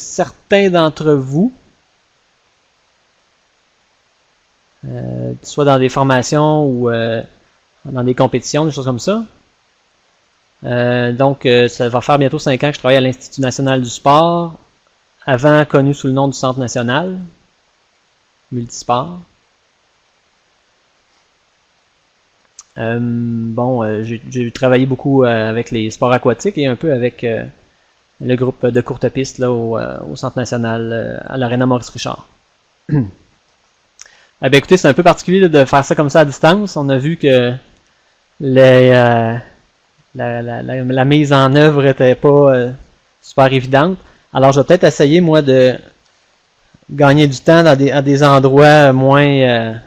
certains d'entre vous, soit dans des formations ou dans des compétitions, des choses comme ça. Donc, ça va faire bientôt 5 ans que je travaille à l'Institut national du sport, avant connu sous le nom du Centre national, multisport. J'ai travaillé beaucoup avec les sports aquatiques et un peu avec le groupe de courte piste là, au Centre national, à l'Arena Maurice-Richard. Eh bien, écoutez, c'est un peu particulier là, de faire ça comme ça à distance. On a vu que la mise en œuvre n'était pas super évidente. Alors, je vais peut-être essayer, moi, de gagner du temps à des endroits moins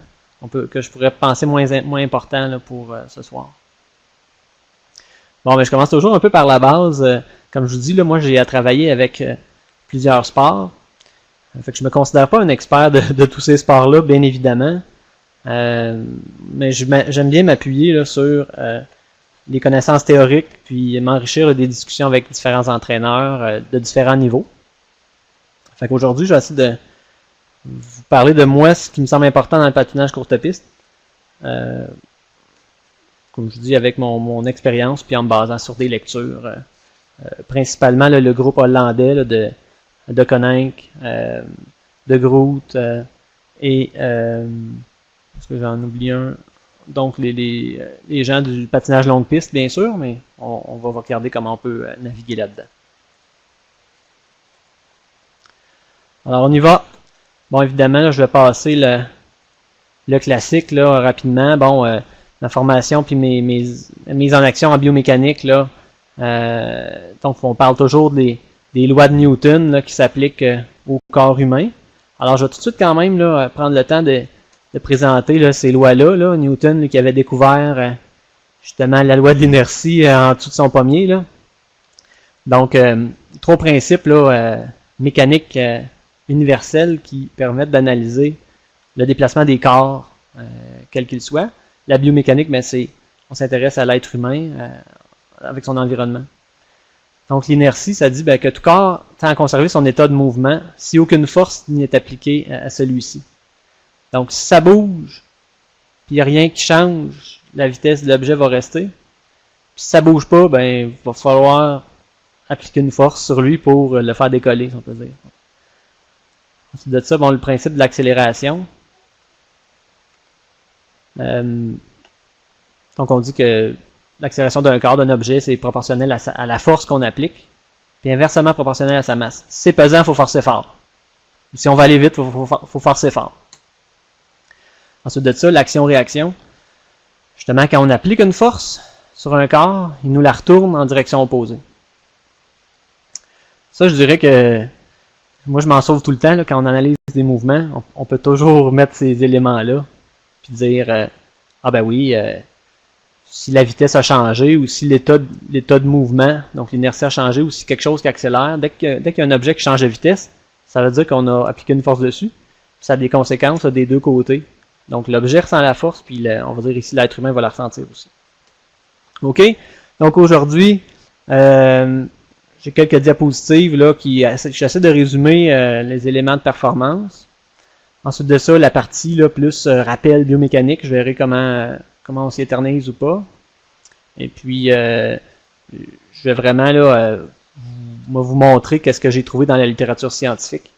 que je pourrais penser moins importants là, pour ce soir. Bon, ben, je commence toujours un peu par la base. Comme je vous dis, là, moi, j'ai travaillé avec plusieurs sports. Fait que je me considère pas un expert de tous ces sports-là, bien évidemment. Mais j'aime bien m'appuyer là, sur les connaissances théoriques, puis m'enrichir des discussions avec différents entraîneurs de différents niveaux. Fait qu'aujourd'hui, je vais essayer de vous parler de moi, ce qui me semble important dans le patinage courte piste. Comme je dis, avec mon expérience, puis en me basant sur des lectures. Principalement là, le groupe hollandais là, de Koninck, de Groot et est-ce que j'en oublie un? Donc les gens du patinage longue piste, bien sûr, mais on va regarder comment on peut naviguer là-dedans. Alors on y va. Bon, évidemment, là, je vais passer le classique là, rapidement. Bon, la formation puis mes mises en action en biomécanique, là. Donc on parle toujours des lois de Newton là, qui s'appliquent au corps humain. Alors je vais tout de suite quand même là, prendre le temps de présenter là, ces lois-là. Là. Newton là, qui avait découvert justement la loi de l'inertie en dessous de son pommier. Là. Donc 3 principes là, mécaniques universels qui permettent d'analyser le déplacement des corps, quel qu'il soit. La biomécanique, ben, on s'intéresse à l'être humain avec son environnement. Donc l'inertie, ça dit ben, que tout corps tend à conserver son état de mouvement si aucune force n'y est appliquée à celui-ci. Donc si ça bouge, puis il n'y a rien qui change, la vitesse de l'objet va rester. Puis si ça bouge pas, ben il va falloir appliquer une force sur lui pour le faire décoller, si on peut dire. Ensuite de ça, bon, le principe de l'accélération. Donc on dit que l'accélération d'un corps, d'un objet, c'est proportionnel à la force qu'on applique, puis inversement proportionnel à sa masse. Si c'est pesant, il faut forcer fort. Si on va aller vite, il faut forcer fort. Ensuite de ça, l'action-réaction. Justement, quand on applique une force sur un corps, il nous la retourne en direction opposée. Ça, je dirais que moi, je m'en sauve tout le temps. Là, quand on analyse des mouvements, on peut toujours mettre ces éléments-là, puis dire ah ben oui, si la vitesse a changé, ou si l'état de mouvement, donc l'inertie a changé, ou si quelque chose qui accélère, dès qu'il y a un objet qui change de vitesse, ça veut dire qu'on a appliqué une force dessus. Ça a des conséquences des deux côtés. Donc l'objet ressent la force, puis on va dire ici l'être humain va la ressentir aussi. OK? Donc aujourd'hui, j'ai quelques diapositives là j'essaie de résumer les éléments de performance. Ensuite de ça, la partie là, plus rappel biomécanique, je verrai comment on s'y éternise ou pas. Et puis, je vais vraiment là, vous montrer qu'est-ce que j'ai trouvé dans la littérature scientifique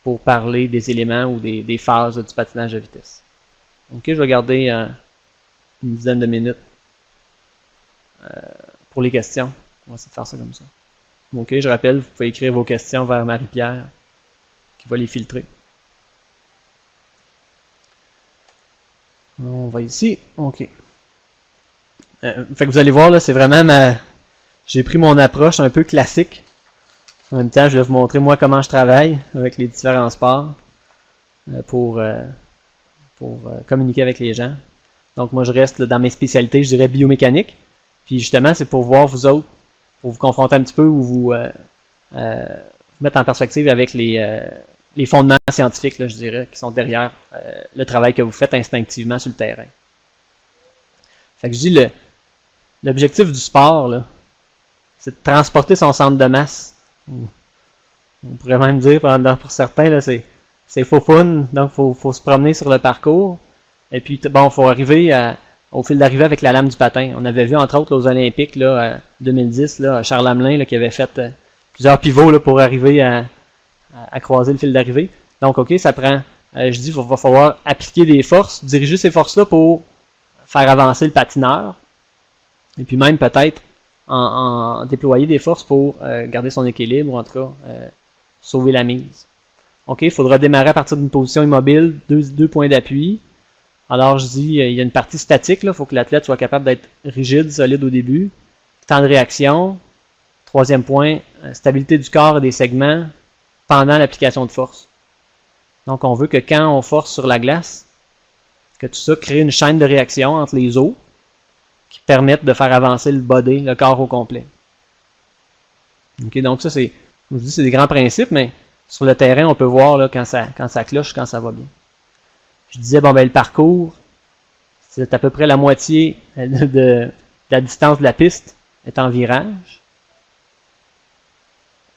pour parler des éléments ou des phases du patinage de vitesse. Ok, je vais garder une dizaine de minutes pour les questions. On va essayer de faire ça comme ça. Ok, je rappelle, vous pouvez écrire vos questions vers Marie-Pierre qui va les filtrer. On va ici. OK. Fait que vous allez voir, là, c'est vraiment j'ai pris mon approche un peu classique. En même temps, je vais vous montrer, moi, comment je travaille avec les différents sports pour communiquer avec les gens. Donc, moi, je reste là, dans mes spécialités, je dirais biomécanique. Puis, justement, c'est pour voir vous autres, pour vous confronter un petit peu ou vous mettre en perspective avec les fondements scientifiques, là, je dirais, qui sont derrière le travail que vous faites instinctivement sur le terrain. Fait que je dis, l'objectif du sport, là, c'est de transporter son centre de masse, On pourrait même dire, pour certains, là, c'est faux fun, donc faut se promener sur le parcours. Et puis, bon, faut arriver au fil d'arrivée avec la lame du patin. On avait vu, entre autres, aux Olympiques, là, 2010, là, Charles Hamelin, là, qui avait fait plusieurs pivots, là, pour arriver à croiser le fil d'arrivée. Donc, OK, ça prend, je dis, va falloir appliquer des forces, diriger ces forces-là pour faire avancer le patineur. Et puis même, peut-être, en déployer des forces pour garder son équilibre, ou en tout cas, sauver la mise. OK, il faudra démarrer à partir d'une position immobile, deux points d'appui. Alors, je dis, il y a une partie statique, il faut que l'athlète soit capable d'être rigide, solide au début. Temps de réaction. Troisième point, stabilité du corps et des segments pendant l'application de force. Donc, on veut que quand on force sur la glace, que tout ça crée une chaîne de réaction entre les os qui permettent de faire avancer le body, le corps au complet. OK, donc ça, je vous dis, c'est des grands principes, mais sur le terrain, on peut voir là, quand ça cloche, quand ça va bien. Je disais, bon, ben, le parcours, c'est à peu près la moitié de la distance de la piste est en virage.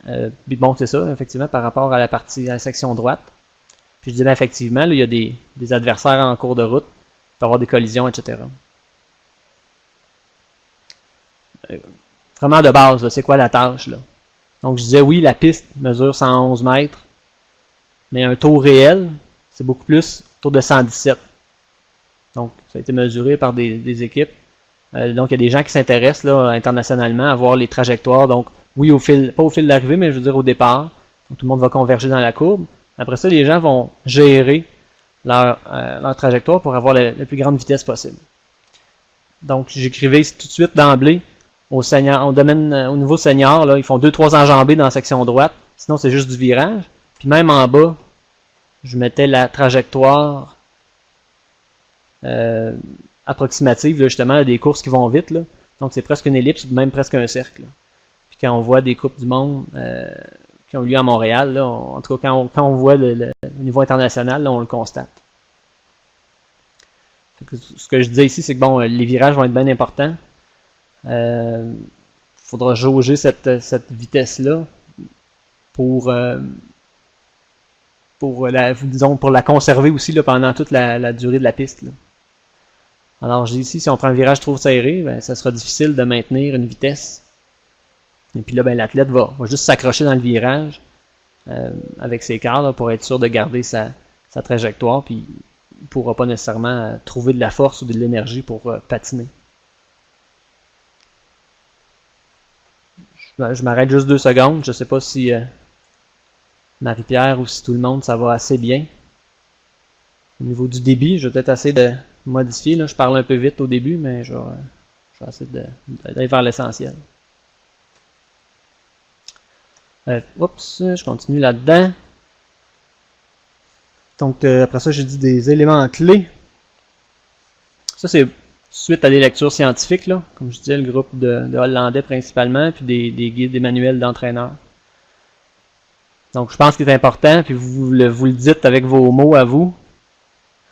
Puis bon, c'est ça, effectivement, par rapport à la section droite. Puis je disais, ben, effectivement, là, il y a des adversaires en cours de route, il peut y avoir des collisions, etc. Vraiment de base, c'est quoi la tâche, là? Donc, je disais, oui, la piste mesure 111 mètres, mais un tour réel, c'est beaucoup plus autour de 117. Donc, ça a été mesuré par des équipes. Donc, il y a des gens qui s'intéressent là, internationalement à voir les trajectoires. Donc, oui, pas au fil d'arrivée, mais je veux dire au départ. Donc, tout le monde va converger dans la courbe. Après ça, les gens vont gérer leur trajectoire pour avoir la plus grande vitesse possible. Donc, j'écrivais tout de suite d'emblée au niveau senior, là, ils font 2-3 enjambées dans la section droite. Sinon, c'est juste du virage. Puis même en bas, je mettais la trajectoire approximative, là, justement, des courses qui vont vite. Là. Donc, c'est presque une ellipse, ou même presque un cercle. Là. Puis quand on voit des Coupes du monde qui ont lieu à Montréal, là, en tout cas, quand on voit le niveau international, là, on le constate. Ce que je disais ici, c'est que bon, les virages vont être bien importants. Faudra jauger cette vitesse-là pour la conserver aussi là, pendant toute la durée de la piste. Là. Alors, je dis ici, si on prend un virage trop serré, ben, ça sera difficile de maintenir une vitesse. Et puis là, ben, l'athlète va juste s'accrocher dans le virage avec ses quarts là, pour être sûr de garder sa trajectoire, puis il ne pourra pas nécessairement trouver de la force ou de l'énergie pour patiner. Je m'arrête juste 2 secondes. Je ne sais pas si Marie-Pierre ou si tout le monde, ça va assez bien. Au niveau du débit, je vais peut-être essayer de modifier. Là. Je parle un peu vite au début, mais je vais essayer d'aller vers l'essentiel. Oups, je continue là-dedans. Donc, après ça, j'ai dit des éléments clés. Ça, c'est suite à des lectures scientifiques, là, comme je disais, le groupe de Hollandais principalement, puis des guides, des manuels d'entraîneurs. Donc, je pense qu'il est important, puis vous le dites avec vos mots à vous.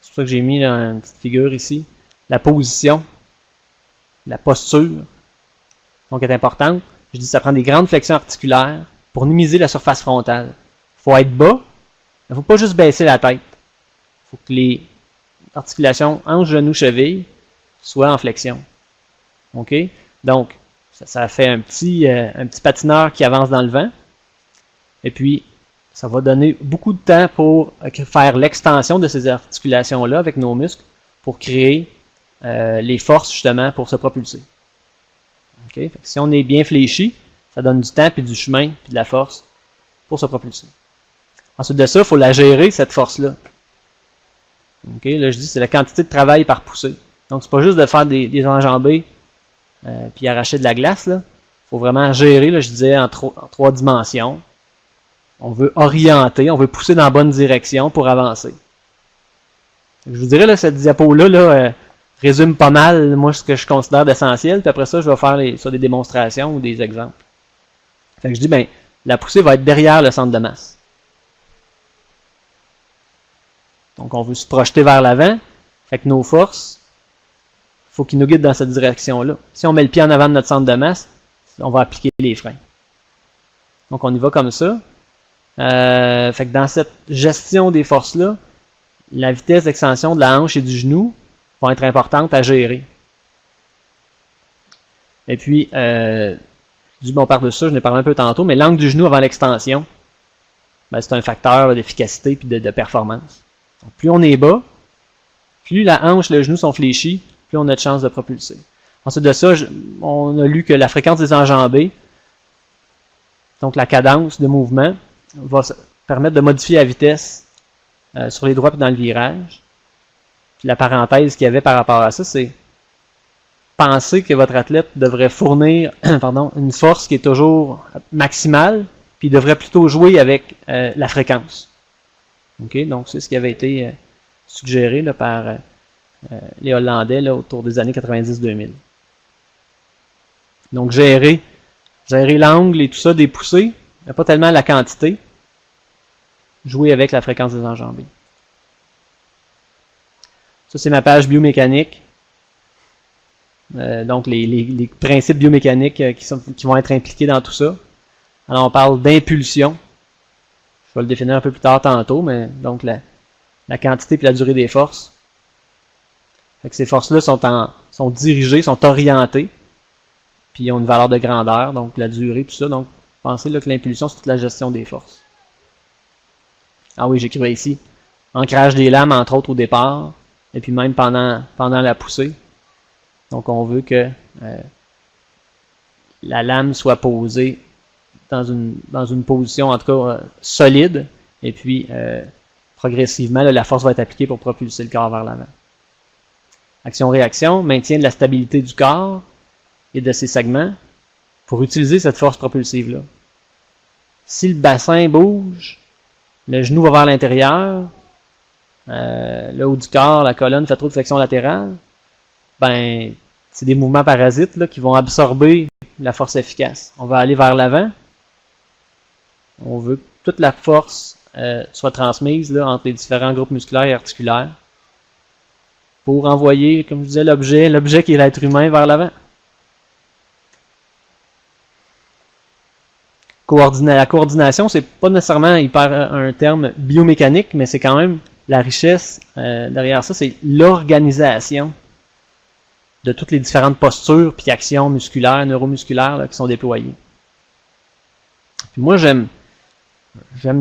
C'est pour ça que j'ai mis là, une petite figure ici. La position, la posture, donc est importante. Je dis que ça prend des grandes flexions articulaires pour minimiser la surface frontale. Il faut être bas, il ne faut pas juste baisser la tête. Il faut que les articulations hanche, genou, cheville soient en flexion. OK? Donc, ça fait un petit patineur qui avance dans le vent. Et puis, ça va donner beaucoup de temps pour faire l'extension de ces articulations-là avec nos muscles pour créer les forces, justement, pour se propulser. OK? Fait que si on est bien fléchi, ça donne du temps, puis du chemin, puis de la force pour se propulser. Ensuite de ça, il faut la gérer, cette force-là. OK? Là, je dis, c'est la quantité de travail par poussée. Donc, c'est pas juste de faire des enjambées puis arracher de la glace. Il faut vraiment gérer, là, je disais, en 3 dimensions. On veut orienter, on veut pousser dans la bonne direction pour avancer. Je vous dirais, là, cette diapo-là résume pas mal, moi, ce que je considère d'essentiel. Puis après ça, je vais faire soit des démonstrations ou des exemples. Fait que je dis, ben, la poussée va être derrière le centre de masse. Donc, on veut se projeter vers l'avant. Fait que nos forces, il faut qu'ils nous guident dans cette direction-là. Si on met le pied en avant de notre centre de masse, on va appliquer les freins. Donc, on y va comme ça. Fait que dans cette gestion des forces-là, la vitesse d'extension de la hanche et du genou va être importante à gérer. Et puis, on parle de ça, je n'ai parlé un peu tantôt, mais l'angle du genou avant l'extension, ben, c'est un facteur d'efficacité et de performance. Donc, plus on est bas, plus la hanche et le genou sont fléchis, plus on a de chances de propulser. Ensuite de ça, on a lu que la fréquence des enjambées, donc la cadence de mouvement, va permettre de modifier la vitesse sur les droits et dans le virage. Puis la parenthèse qu'il y avait par rapport à ça, c'est penser que votre athlète devrait fournir une force qui est toujours maximale, puis il devrait plutôt jouer avec la fréquence. Okay? Donc c'est ce qui avait été suggéré là, par les Hollandais là, autour des années 90-2000. Donc gérer l'angle et tout ça des poussées, mais pas tellement la quantité. Jouer avec la fréquence des enjambées. Ça, c'est ma page biomécanique. Donc, les principes biomécaniques qui vont être impliqués dans tout ça. Alors, on parle d'impulsion. Je vais le définir un peu plus tard tantôt, mais donc la quantité et la durée des forces. Fait que ces forces-là sont dirigées, sont orientées, puis ont une valeur de grandeur, donc la durée, tout ça. Donc, pensez là, que l'impulsion, c'est toute la gestion des forces. Ah oui, j'écrivais ici. Ancrage des lames, entre autres, au départ, et puis même pendant la poussée. Donc, on veut que la lame soit posée dans une position, en tout cas, solide, et puis, progressivement, là, la force va être appliquée pour propulser le corps vers l'avant. Action-réaction, maintien de la stabilité du corps et de ses segments pour utiliser cette force propulsive-là. Si le bassin bouge, le genou va vers l'intérieur, le haut du corps, la colonne fait trop de flexion latérale, ben, c'est des mouvements parasites là, qui vont absorber la force efficace. On va aller vers l'avant. On veut que toute la force soit transmise là, entre les différents groupes musculaires et articulaires pour envoyer, comme je disais, l'objet qui est l'être humain vers l'avant. La coordination, c'est pas nécessairement un terme biomécanique, mais c'est quand même la richesse derrière ça, c'est l'organisation de toutes les différentes postures puis actions musculaires, neuromusculaires là, qui sont déployées. Puis moi, j'aime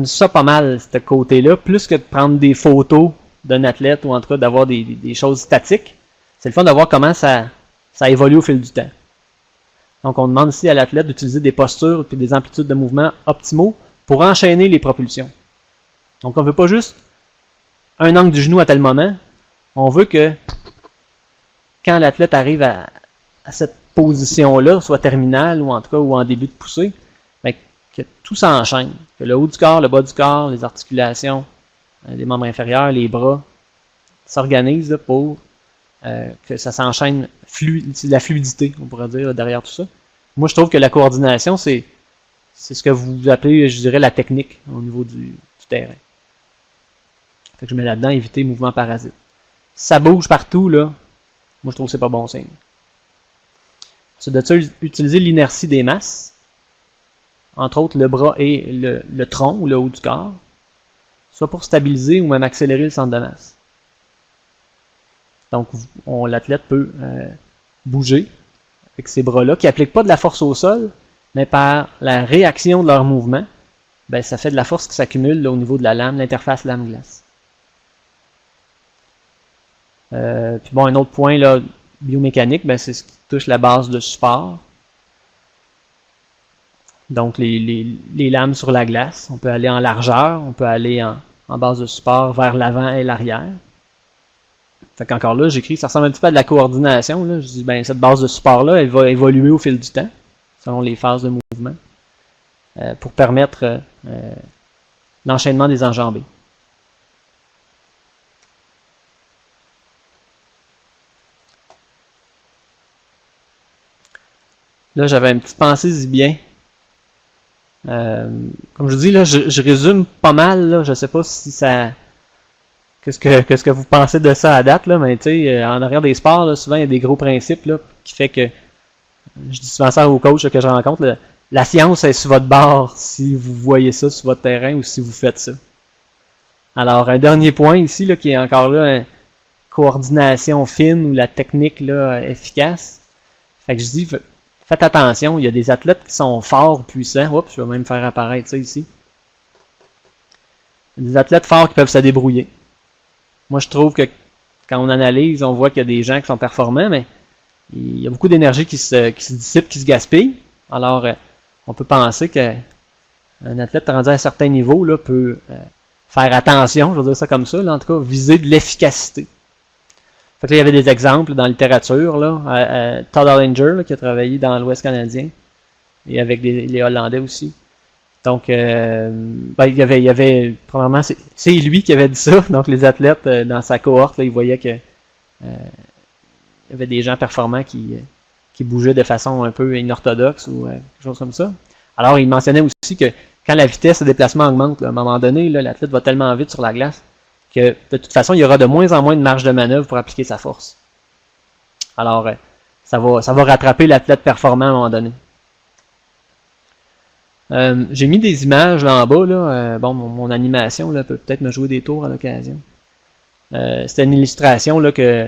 ça pas mal, ce côté-là, plus que de prendre des photos d'un athlète ou en tout cas d'avoir des choses statiques. C'est le fun de voir comment ça évolue au fil du temps. Donc, on demande ici à l'athlète d'utiliser des postures et des amplitudes de mouvement optimaux pour enchaîner les propulsions. Donc, on ne veut pas juste un angle du genou à tel moment. On veut que quand l'athlète arrive à cette position-là, soit terminale ou en tout cas ou en début de poussée, bien, que tout s'enchaîne. Que le haut du corps, le bas du corps, les articulations, les membres inférieurs, les bras s'organisent pour que ça s'enchaîne, c'est la fluidité, on pourrait dire, derrière tout ça. Moi, je trouve que la coordination, c'est ce que vous appelez, je dirais, la technique au niveau du terrain. Fait que je mets là-dedans, éviter mouvement parasite. Si ça bouge partout, là, moi, je trouve que c'est pas bon signe. C'est de ça, utiliser l'inertie des masses, entre autres le bras et le tronc ou le haut du corps, soit pour stabiliser ou même accélérer le centre de masse. Donc, l'athlète peut bouger avec ces bras-là, qui n'appliquent pas de la force au sol, mais par la réaction de leur mouvement, ben, ça fait de la force qui s'accumule au niveau de la lame, l'interface lame-glace. Puis bon, un autre point là, biomécanique, ben, c'est ce qui touche la base de support. Donc, les lames sur la glace, on peut aller en largeur, on peut aller en base de support vers l'avant et l'arrière. Fait qu'encore là, j'écris, ça ressemble un petit peu à de la coordination. Là. Je dis, ben, cette base de support-là, elle va évoluer au fil du temps, selon les phases de mouvement, pour permettre l'enchaînement des enjambées. Là, j'avais une petite pensée bien. Comme je vous dis, là, je résume pas mal. Là, je sais pas si ça... Qu'est-ce que vous pensez de ça à date, là, mais tu sais, en arrière des sports, là, souvent il y a des gros principes là, qui fait que je dis souvent ça aux coachs là, que je rencontre. Là, la science est sur votre bord si vous voyez ça sur votre terrain ou si vous faites ça. Alors, un dernier point ici, là, qui est encore là, une coordination fine ou la technique là, efficace. Fait que je dis, faites attention, il y a des athlètes qui sont forts, puissants. Oups, je vais même faire apparaître ça ici. Des athlètes forts qui peuvent se débrouiller. Moi, je trouve que quand on analyse, on voit qu'il y a des gens qui sont performants, mais il y a beaucoup d'énergie qui se dissipe, qui se gaspille. Alors, on peut penser qu'un athlète rendu à un certain niveau là, peut faire attention, je veux dire ça comme ça, là, en tout cas, viser de l'efficacité. Fait que là, il y avait des exemples dans la littérature, là, Todd Hollinger, là, qui a travaillé dans l'Ouest canadien, et avec les Hollandais aussi. Donc, ben, il y avait probablement, c'est lui qui avait dit ça, donc les athlètes dans sa cohorte, là, ils voyaient que il y avait des gens performants qui bougeaient de façon un peu inorthodoxe ou quelque chose comme ça. Alors, il mentionnait aussi que quand la vitesse de déplacement augmente, là, à un moment donné, l'athlète va tellement vite sur la glace que de toute façon, il y aura de moins en moins de marge de manœuvre pour appliquer sa force. Alors, ça va rattraper l'athlète performant à un moment donné. J'ai mis des images là en bas, là. Bon, mon animation là, peut peut-être me jouer des tours à l'occasion. C'était une illustration là, que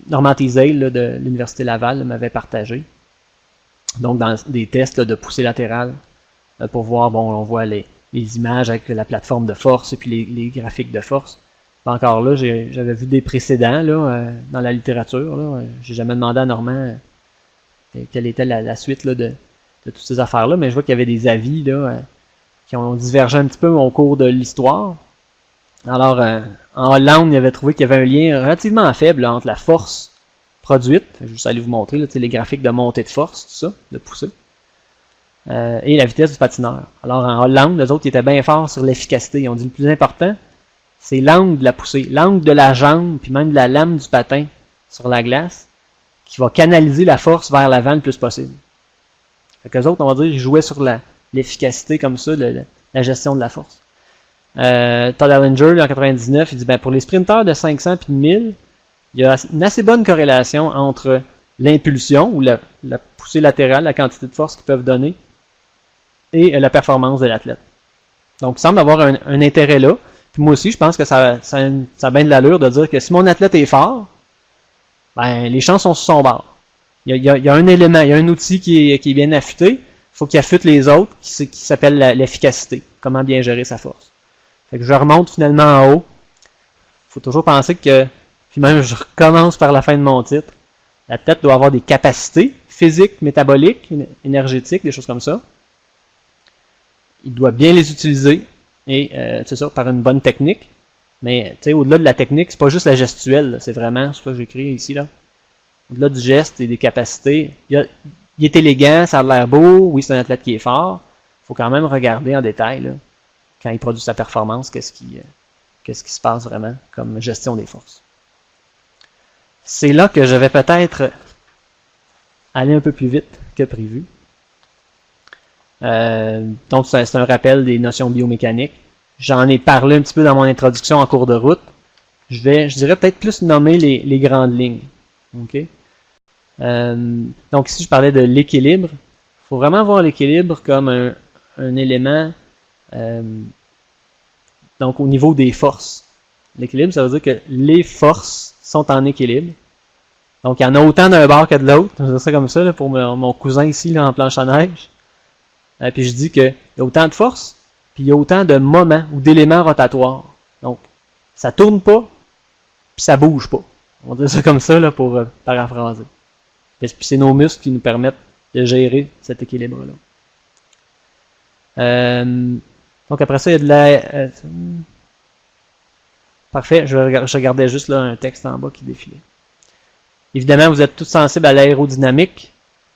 Normand Teasdale là, de l'Université Laval là, m'avait partagé. Donc, dans des tests là, de poussée latérale, pour voir, bon, on voit les images avec la plateforme de force et puis les graphiques de force. Encore là, j'avais vu des précédents là, dans la littérature. Là. J'ai jamais demandé à Normand quelle était la suite là, de toutes ces affaires-là, mais je vois qu'il y avait des avis là, qui ont divergé un petit peu au cours de l'histoire. Alors, en Hollande, il avait trouvé qu'il y avait un lien relativement faible là, entre la force produite, je vais juste aller vous montrer là, les graphiques de montée de force, tout ça, de poussée, et la vitesse du patineur. Alors, en Hollande, les autres, ils étaient bien forts sur l'efficacité. Ils ont dit le plus important, c'est l'angle de la poussée, l'angle de la jambe, puis même de la lame du patin sur la glace, qui va canaliser la force vers l'avant le plus possible. Fait qu'eux autres, on va dire, ils jouaient sur l'efficacité comme ça, la gestion de la force. Todd Hollinger, en 99, il dit, ben, pour les sprinteurs de 500 puis de 1000, il y a une assez bonne corrélation entre l'impulsion, ou la poussée latérale, la quantité de force qu'ils peuvent donner, et la performance de l'athlète. Donc, il semble avoir un intérêt là. Puis moi aussi, je pense que ça a bien de l'allure de dire que si mon athlète est fort, ben, les chances sont sur son bord. Il y a un élément, il y a un outil qui est bien affûté. Il faut qu'il affûte les autres, qui s'appelle l'efficacité. Comment bien gérer sa force. Fait que je remonte finalement en haut. Il faut toujours penser que, puis même je recommence par la fin de mon titre, l'athlète doit avoir des capacités physiques, métaboliques, énergétiques, des choses comme ça. Il doit bien les utiliser, et c'est ça, par une bonne technique. Mais tu sais, au-delà de la technique, c'est pas juste la gestuelle, c'est vraiment ce que j'écris ici là. Au-delà du geste et des capacités, il est élégant, ça a l'air beau, oui, c'est un athlète qui est fort. Il faut quand même regarder en détail, là, quand il produit sa performance, qu'est-ce qui se passe vraiment comme gestion des forces. C'est là que je vais peut-être aller un peu plus vite que prévu. Donc, c'est un rappel des notions biomécaniques. J'en ai parlé un petit peu dans mon introduction en cours de route. Je dirais peut-être plus nommer les grandes lignes. Okay? Donc ici, je parlais de l'équilibre. Il faut vraiment voir l'équilibre comme un élément donc au niveau des forces. L'équilibre, ça veut dire que les forces sont en équilibre. Donc, il y en a autant d'un bord que de l'autre. Je dis ça comme ça là, pour mon cousin ici là, en planche à neige. Puis je dis qu'il y a autant de forces, puis il y a autant de moments ou d'éléments rotatoires. Donc, ça tourne pas, puis ça bouge pas. On va dire ça comme ça là, pour paraphraser. Puis c'est nos muscles qui nous permettent de gérer cet équilibre-là. Donc après ça, il y a de la... Parfait, je regardais juste là un texte en bas qui défilait. Évidemment, vous êtes tous sensibles à l'aérodynamique.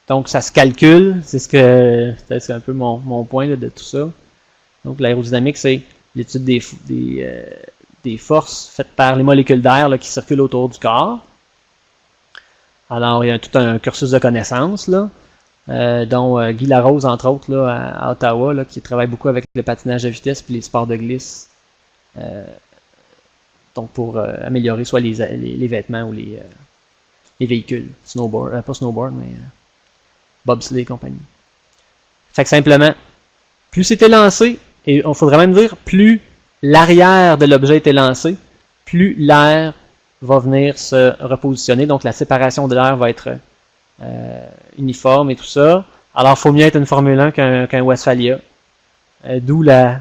Donc, ça se calcule. C'est un peu mon point là, de tout ça. Donc, l'aérodynamique, c'est l'étude des forces faites par les molécules d'air qui circulent autour du corps. Alors, il y a tout un cursus de connaissances, là, dont Guy Larose, entre autres, là, à Ottawa, là, qui travaille beaucoup avec le patinage de vitesse et les sports de glisse. Donc, pour améliorer soit les vêtements ou les véhicules. Snowboard, pas snowboard, mais bobsleigh et compagnie. Fait que simplement, plus c'était lancé, et on faudrait même dire, plus l'arrière de l'objet était lancé, plus l'air va venir se repositionner. Donc la séparation de l'air va être uniforme et tout ça. Alors il faut mieux être une Formule 1 qu'un Westphalia. D'où la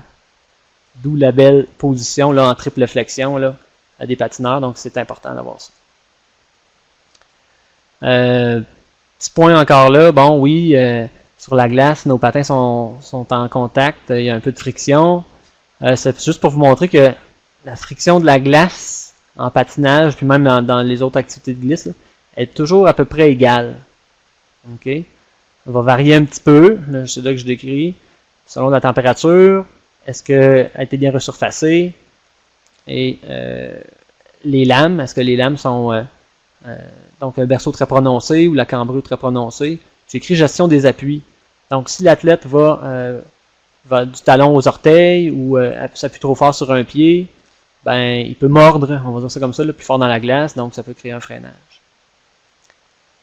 belle position là, en triple flexion là, à des patineurs. Donc c'est important d'avoir ça. Petit point encore là, bon oui, sur la glace, nos patins sont en contact, il y a un peu de friction. C'est juste pour vous montrer que la friction de la glace en patinage, puis même dans les autres activités de glisse, là, est toujours à peu près égale. OK? Elle va varier un petit peu, c'est là que je décris, selon la température, est-ce qu'elle a été bien resurfacée, et les lames, est-ce que les lames sont donc un berceau très prononcé ou la cambrure très prononcée. J'ai écrit gestion des appuis. Donc si l'athlète va du talon aux orteils ou s'appuie trop fort sur un pied, ben il peut mordre, on va dire ça comme ça, là, plus fort dans la glace, donc ça peut créer un freinage.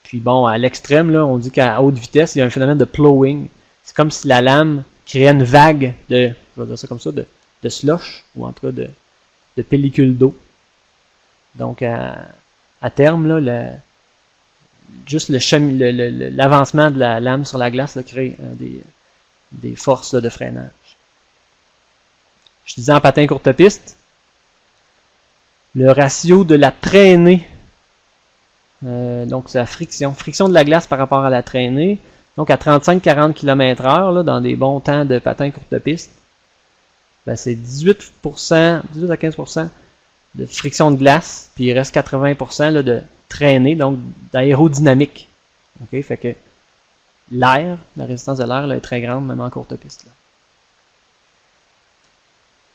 Puis bon, à l'extrême, là, on dit qu'à haute vitesse, il y a un phénomène de plowing. C'est comme si la lame créait une vague de, je vais dire ça comme ça, de slush, ou en tout cas de pellicule d'eau. Donc à terme, là, juste l'avancement de la lame sur la glace là, crée des forces là, de freinage. Je disais en patin courte piste, le ratio de la traînée, donc c'est la friction de la glace par rapport à la traînée, donc à 35-40 km/h là, dans des bons temps de patin courte piste, ben c'est 18 à 15% de friction de glace, puis il reste 80% là, de traînée, donc d'aérodynamique. Okay? Fait que l'air, la résistance de l'air est très grande, même en courte piste. Là.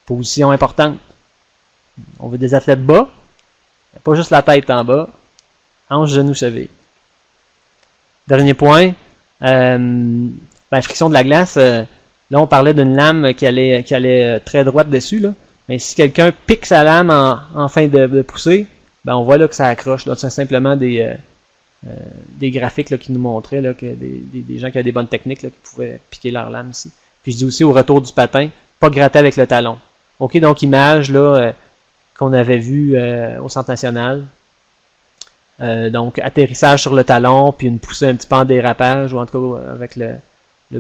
Position importante. On veut des athlètes bas, pas juste la tête en bas, hanche, genou, cheville. Dernier point, friction de la glace. Là, on parlait d'une lame qui allait très droite dessus, là. Mais si quelqu'un pique sa lame en fin de poussée, ben on voit là que ça accroche. Là, c'est simplement des graphiques là, qui nous montraient là, que des gens qui avaient des bonnes techniques là, qui pouvaient piquer leur lame ici. Puis je dis aussi au retour du patin, pas gratter avec le talon. OK, donc image là qu'on avait vue au Centre national. Donc atterrissage sur le talon, puis une poussée un petit peu en dérapage, ou en tout cas avec le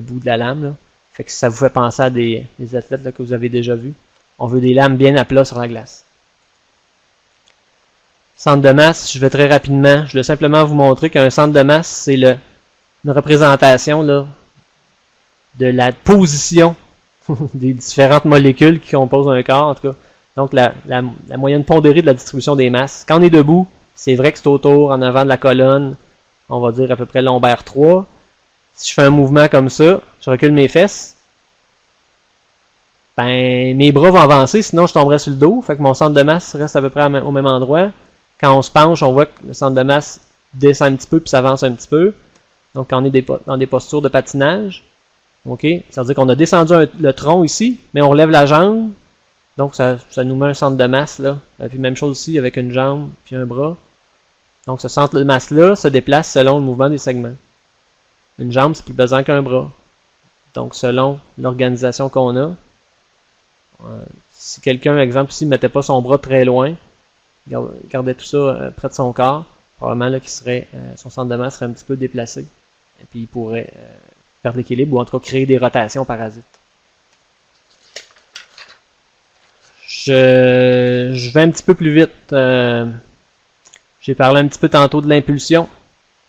bout de la lame. Là. Fait que ça vous fait penser à des athlètes là, que vous avez déjà vus. On veut des lames bien à plat sur la glace. Centre de masse, je vais très rapidement. Je vais simplement vous montrer qu'un centre de masse, c'est une représentation là, de la position des différentes molécules qui composent un corps, en tout cas. Donc, la moyenne pondérée de la distribution des masses. Quand on est debout, c'est vrai que c'est autour, en avant de la colonne, on va dire à peu près lombaire 3. Si je fais un mouvement comme ça, je recule mes fesses, ben mes bras vont avancer, sinon je tomberais sur le dos. Fait que mon centre de masse reste à peu près au même endroit. Quand on se penche, on voit que le centre de masse descend un petit peu puis s'avance un petit peu. Donc, quand on est dans des postures de patinage, OK, ça veut dire qu'on a descendu le tronc ici, mais on relève la jambe. Donc, ça nous met un centre de masse, là. Puis, même chose ici avec une jambe puis un bras. Donc, ce centre de masse-là se déplace selon le mouvement des segments. Une jambe, c'est plus pesant qu'un bras. Donc, selon l'organisation qu'on a, si quelqu'un, par exemple, ici, ne mettait pas son bras très loin, gardait tout ça près de son corps, probablement là, son centre de masse serait un petit peu déplacé. Et puis, il pourrait perdre l'équilibre ou en tout cas créer des rotations parasites. Je vais un petit peu plus vite. J'ai parlé un petit peu tantôt de l'impulsion.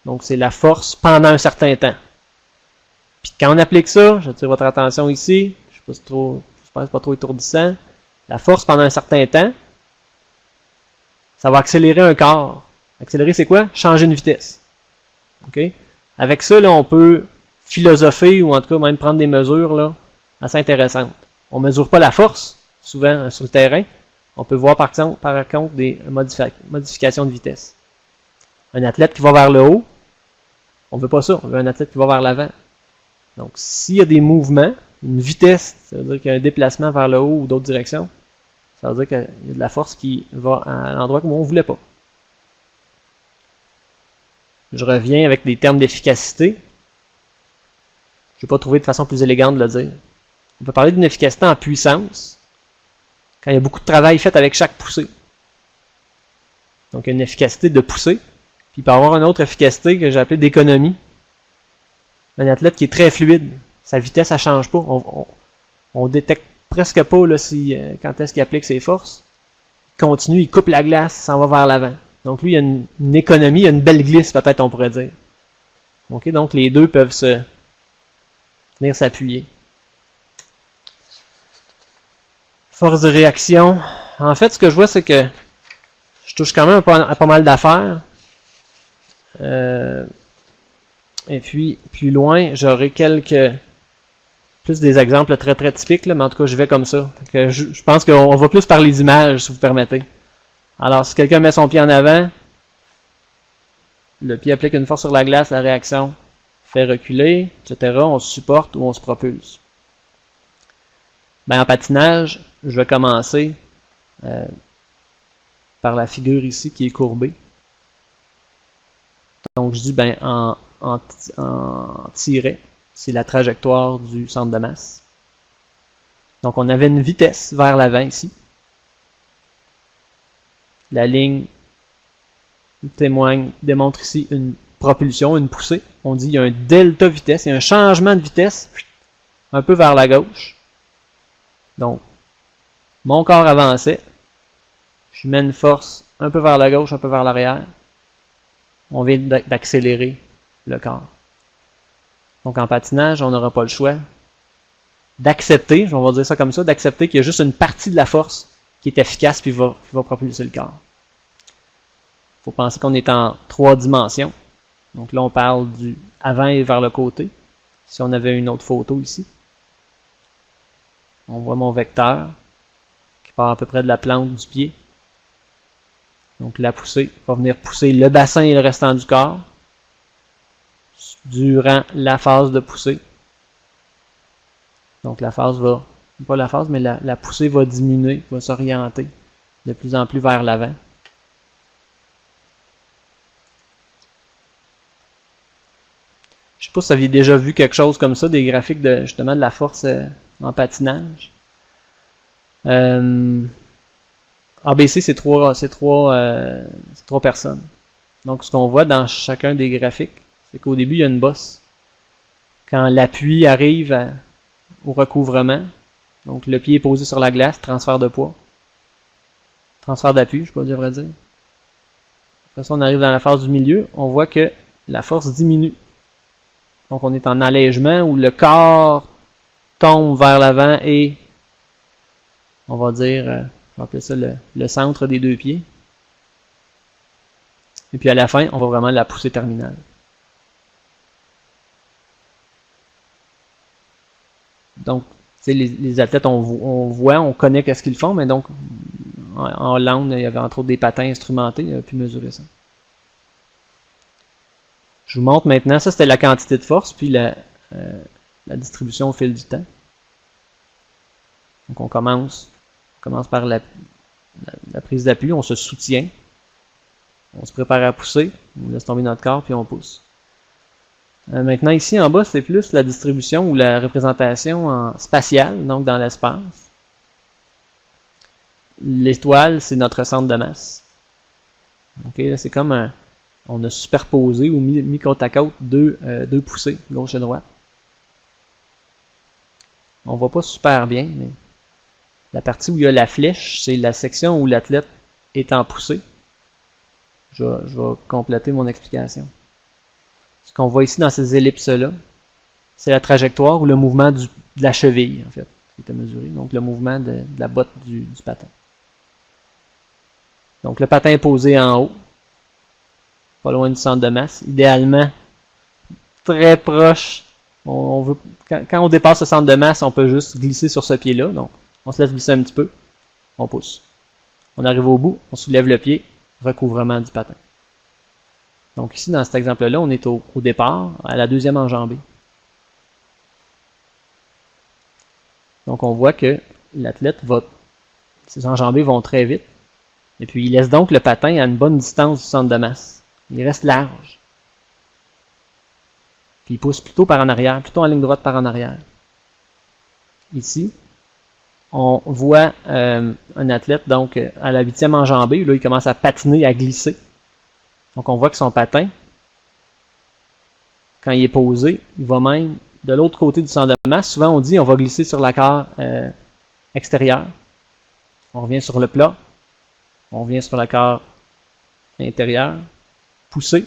Donc, c'est la force pendant un certain temps. Puis quand on applique ça, j'attire votre attention ici. J'espère que c'est pas trop étourdissant. La force pendant un certain temps, ça va accélérer un corps. Accélérer, c'est quoi? Changer une vitesse. OK? Avec ça, là, on peut philosopher ou en tout cas même prendre des mesures là, assez intéressantes. On ne mesure pas la force, souvent sur le terrain. On peut voir par contre des modifications de vitesse. Un athlète qui va vers le haut, on ne veut pas ça. On veut un athlète qui va vers l'avant. Donc, s'il y a des mouvements, une vitesse, ça veut dire qu'il y a un déplacement vers le haut ou d'autres directions. Ça veut dire qu'il y a de la force qui va à l'endroit où on ne voulait pas. Je reviens avec des termes d'efficacité. Je n'ai pas trouvé de façon plus élégante de le dire. On peut parler d'une efficacité en puissance quand il y a beaucoup de travail fait avec chaque poussée. Donc, il y a une efficacité de poussée. Puis, il peut y avoir une autre efficacité que j'ai appelée d'économie. Un athlète qui est très fluide. Sa vitesse, elle ne change pas. On détecte presque pas là, quand est-ce qu'il applique ses forces. Il continue, il coupe la glace, il s'en va vers l'avant. Donc, lui, il y a une économie, il y a une belle glisse, peut-être, on pourrait dire. Okay, donc, les deux peuvent venir s'appuyer. Force de réaction. En fait, ce que je vois, c'est que je touche quand même à pas mal d'affaires. Et puis, plus loin, j'aurai plus des exemples très très typiques, là, mais en tout cas, je vais comme ça. Je pense qu'on va plus parler d'images, si vous permettez. Alors, si quelqu'un met son pied en avant, le pied applique une force sur la glace, la réaction fait reculer, etc. On se supporte ou on se propulse. En patinage, je vais commencer par la figure ici qui est courbée. Donc, je dis, en tiret, c'est la trajectoire du centre de masse. Donc, on avait une vitesse vers l'avant ici. La ligne démontre ici une propulsion, une poussée. On dit qu'il y a un delta vitesse, il y a un changement de vitesse un peu vers la gauche. Donc, mon corps avançait. Je mets une force un peu vers la gauche, un peu vers l'arrière. On vient d'accélérer le corps. Donc, en patinage, on n'aura pas le choix d'accepter, on va dire ça comme ça, d'accepter qu'il y a juste une partie de la force qui est efficace puis va propulser le corps. Il faut penser qu'on est en 3 dimensions. Donc là, on parle du avant et vers le côté. Si on avait une autre photo ici. On voit mon vecteur qui part à peu près de la plante du pied. Donc la poussée va venir pousser le bassin et le restant du corps durant la phase de poussée. Donc la poussée va diminuer, va s'orienter de plus en plus vers l'avant. Je ne sais pas si vous aviez déjà vu quelque chose comme ça, des graphiques justement de la force en patinage. ABC, c'est trois personnes. Donc, ce qu'on voit dans chacun des graphiques, c'est qu'au début, il y a une bosse. Quand l'appui arrive au recouvrement, donc le pied est posé sur la glace, transfert de poids. Transfert d'appui, je sais pas dire vrai dire. Après ça, on arrive dans la phase du milieu, on voit que la force diminue. Donc, on est en allègement où le corps tombe vers l'avant et, on va dire, on va appeler ça le centre des deux pieds. Et puis à la fin, on va vraiment la poussée terminale. Donc, les athlètes, on voit, on connaît qu'est-ce qu'ils font, mais donc, en Hollande, il y avait entre autres des patins instrumentés, il a pu mesurer ça. Je vous montre maintenant, ça c'était la quantité de force, puis la distribution au fil du temps. Donc on commence par la prise d'appui, on se soutient, on se prépare à pousser, on laisse tomber notre corps, puis on pousse. Maintenant ici en bas, c'est plus la distribution ou la représentation spatiale, donc dans l'espace. L'étoile, c'est notre centre de masse. Ok, là c'est comme on a superposé ou mis côte à côte deux poussées, gauche et droite. On voit pas super bien, mais la partie où il y a la flèche, c'est la section où l'athlète est en poussée. Je vais compléter mon explication. Ce qu'on voit ici dans ces ellipses-là, c'est la trajectoire ou le mouvement de la cheville, en fait, qui est mesuré. Donc, le mouvement de la botte du patin. Donc, le patin est posé en haut, pas loin du centre de masse. Idéalement, très proche. Quand on dépasse le centre de masse, on peut juste glisser sur ce pied-là. Donc, on se laisse glisser un petit peu. On pousse. On arrive au bout, on soulève le pied, recouvrement du patin. Donc ici, dans cet exemple-là, on est au départ, à la deuxième enjambée. Donc on voit que l'athlète ses enjambées vont très vite. Et puis il laisse donc le patin à une bonne distance du centre de masse. Il reste large. Puis il pousse plutôt par en arrière, plutôt en ligne droite par en arrière. Ici, on voit un athlète donc à la 8e enjambée. Là, il commence à patiner, à glisser. Donc on voit que son patin, quand il est posé, il va même de l'autre côté du centre de masse. Souvent on dit on va glisser sur la carre extérieure. On revient sur le plat. On revient sur la carre intérieure. Pousser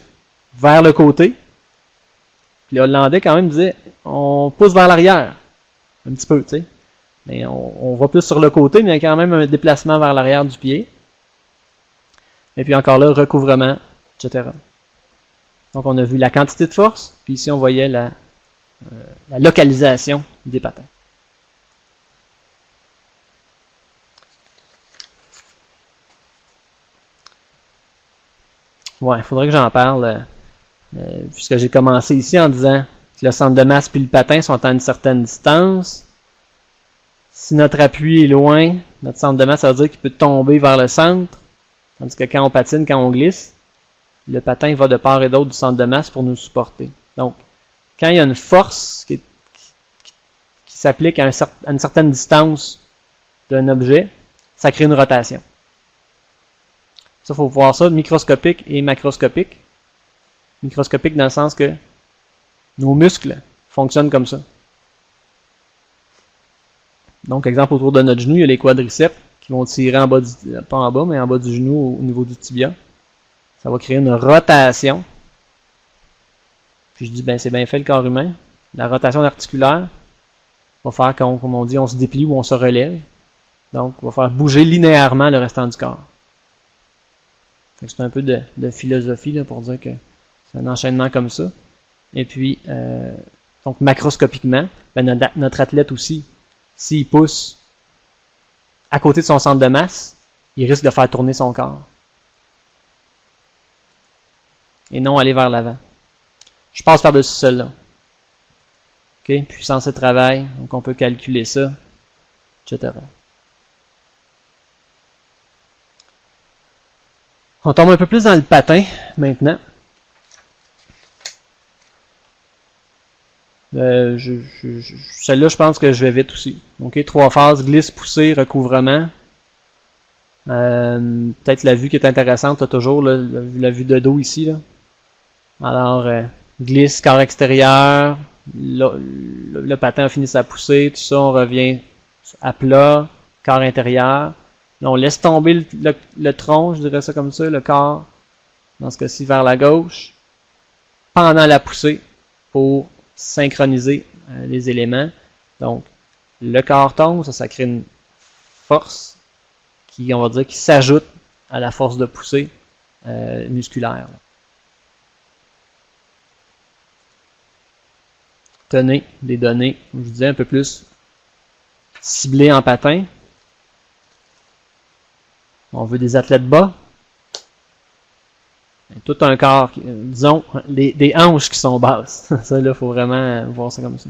vers le côté. Puis les Hollandais quand même disaient on pousse vers l'arrière. Un petit peu, tu sais. Mais on va plus sur le côté, mais il y a quand même un déplacement vers l'arrière du pied. Et puis encore là, recouvrement, etc. Donc on a vu la quantité de force, puis ici on voyait la localisation des patins. Ouais, il faudrait que j'en parle, puisque j'ai commencé ici en disant que le centre de masse puis le patin sont à une certaine distance. Si notre appui est loin, notre centre de masse, ça veut dire qu'il peut tomber vers le centre, tandis que quand on patine, quand on glisse, le patin va de part et d'autre du centre de masse pour nous supporter. Donc, quand il y a une force qui s'applique à une certaine distance d'un objet, ça crée une rotation. Ça, il faut voir ça microscopique et macroscopique. Microscopique dans le sens que nos muscles fonctionnent comme ça. Donc, exemple, autour de notre genou, il y a les quadriceps qui vont tirer en bas pas en bas, mais en bas du genou au niveau du tibia. Ça va créer une rotation. Puis je dis, ben c'est bien fait le corps humain. La rotation articulaire va faire qu'on, comme on dit, on se déplie ou on se relève. Donc, on va faire bouger linéairement le restant du corps. C'est un peu de philosophie là, pour dire que c'est un enchaînement comme ça. Et puis, donc macroscopiquement, ben, notre athlète aussi, s'il pousse à côté de son centre de masse, il risque de faire tourner son corps. Et non aller vers l'avant. Je passe par-dessus celle-là. OK? Puissance et travail. Donc, on peut calculer ça, etc. On tombe un peu plus dans le patin, maintenant. Celle-là, je pense que je vais vite aussi. OK? 3 phases, glisse, poussée, recouvrement. Peut-être la vue qui est intéressante, tu as toujours la vue de dos ici. Là. Alors, glisse, corps extérieur, le patin a fini sa poussée, tout ça, on revient à plat, corps intérieur. Là, on laisse tomber le tronc, je dirais ça comme ça, le corps, dans ce cas-ci, vers la gauche, pendant la poussée, pour synchroniser les éléments. Donc, le corps tombe, ça crée une force qui, on va dire, qui s'ajoute à la force de poussée musculaire. Là. Tenez des données, comme je vous disais, un peu plus ciblées en patin. On veut des athlètes bas. Tout un corps, disons, des hanches qui sont basses. Ça, là, il faut vraiment voir ça comme ça.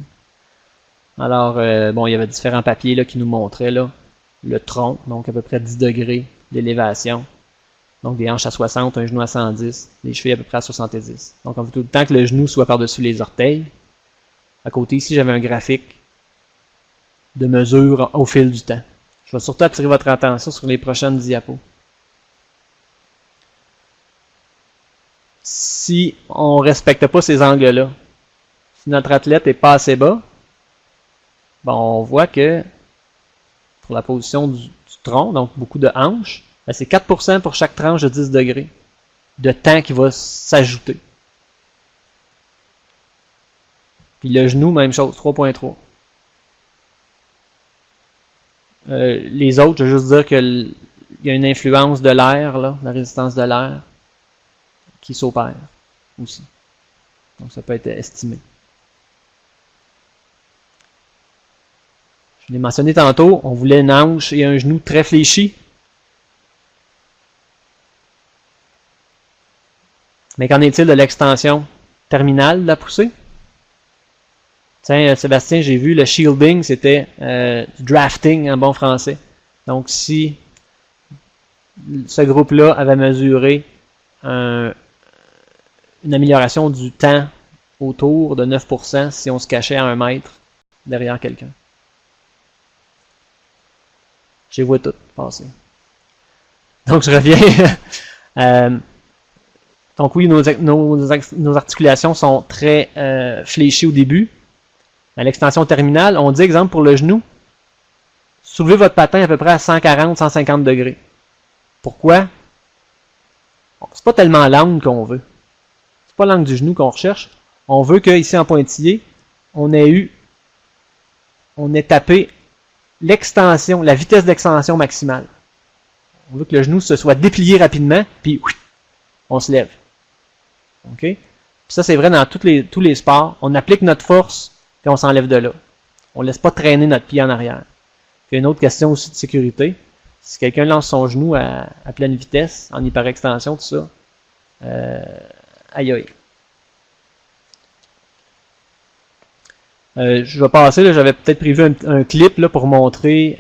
Alors, bon, il y avait différents papiers là, qui nous montraient là, le tronc, donc à peu près 10 degrés d'élévation. Donc, des hanches à 60, un genou à 110, les chevilles à peu près à 70. Donc, on veut tout le temps que le genou soit par-dessus les orteils. À côté, ici, j'avais un graphique de mesure au fil du temps. Je vais surtout attirer votre attention sur les prochaines diapos. Si on ne respecte pas ces angles-là, si notre athlète n'est pas assez bas, bon, on voit que pour la position du tronc, donc beaucoup de hanches, ben c'est 4% pour chaque tranche de 10 degrés de temps qui va s'ajouter. Puis le genou, même chose, 3.3. Les autres, je veux juste dire qu'il y a une influence de l'air, là, la résistance de l'air, qui s'opère aussi. Donc ça peut être estimé. Je l'ai mentionné tantôt, on voulait une hanche et un genou très fléchi. Mais qu'en est-il de l'extension terminale de la poussée? Tiens, Sébastien, j'ai vu le shielding, c'était du drafting en bon français. Donc, si ce groupe-là avait mesuré une amélioration du temps autour de 9% si on se cachait à 1 mètre derrière quelqu'un. Je les vois toutes passer. Donc, je reviens. Donc oui, nos articulations sont très fléchies au début. À l'extension terminale, on dit, exemple, pour le genou, soulevez votre patin à peu près à 140-150 degrés. Pourquoi? Bon, c'est pas tellement l'angle qu'on veut. C'est pas l'angle du genou qu'on recherche. On veut qu'ici en pointillé, on ait tapé l'extension, la vitesse d'extension maximale. On veut que le genou se soit déplié rapidement, puis on se lève. OK? Puis ça, c'est vrai dans tous les sports. On applique notre force, puis on s'enlève de là. On ne laisse pas traîner notre pied en arrière. Puis une autre question aussi de sécurité. Si quelqu'un lance son genou à pleine vitesse, en hyperextension, tout ça, aïe aïe. Je vais passer, là, j'avais peut-être prévu un clip là, pour montrer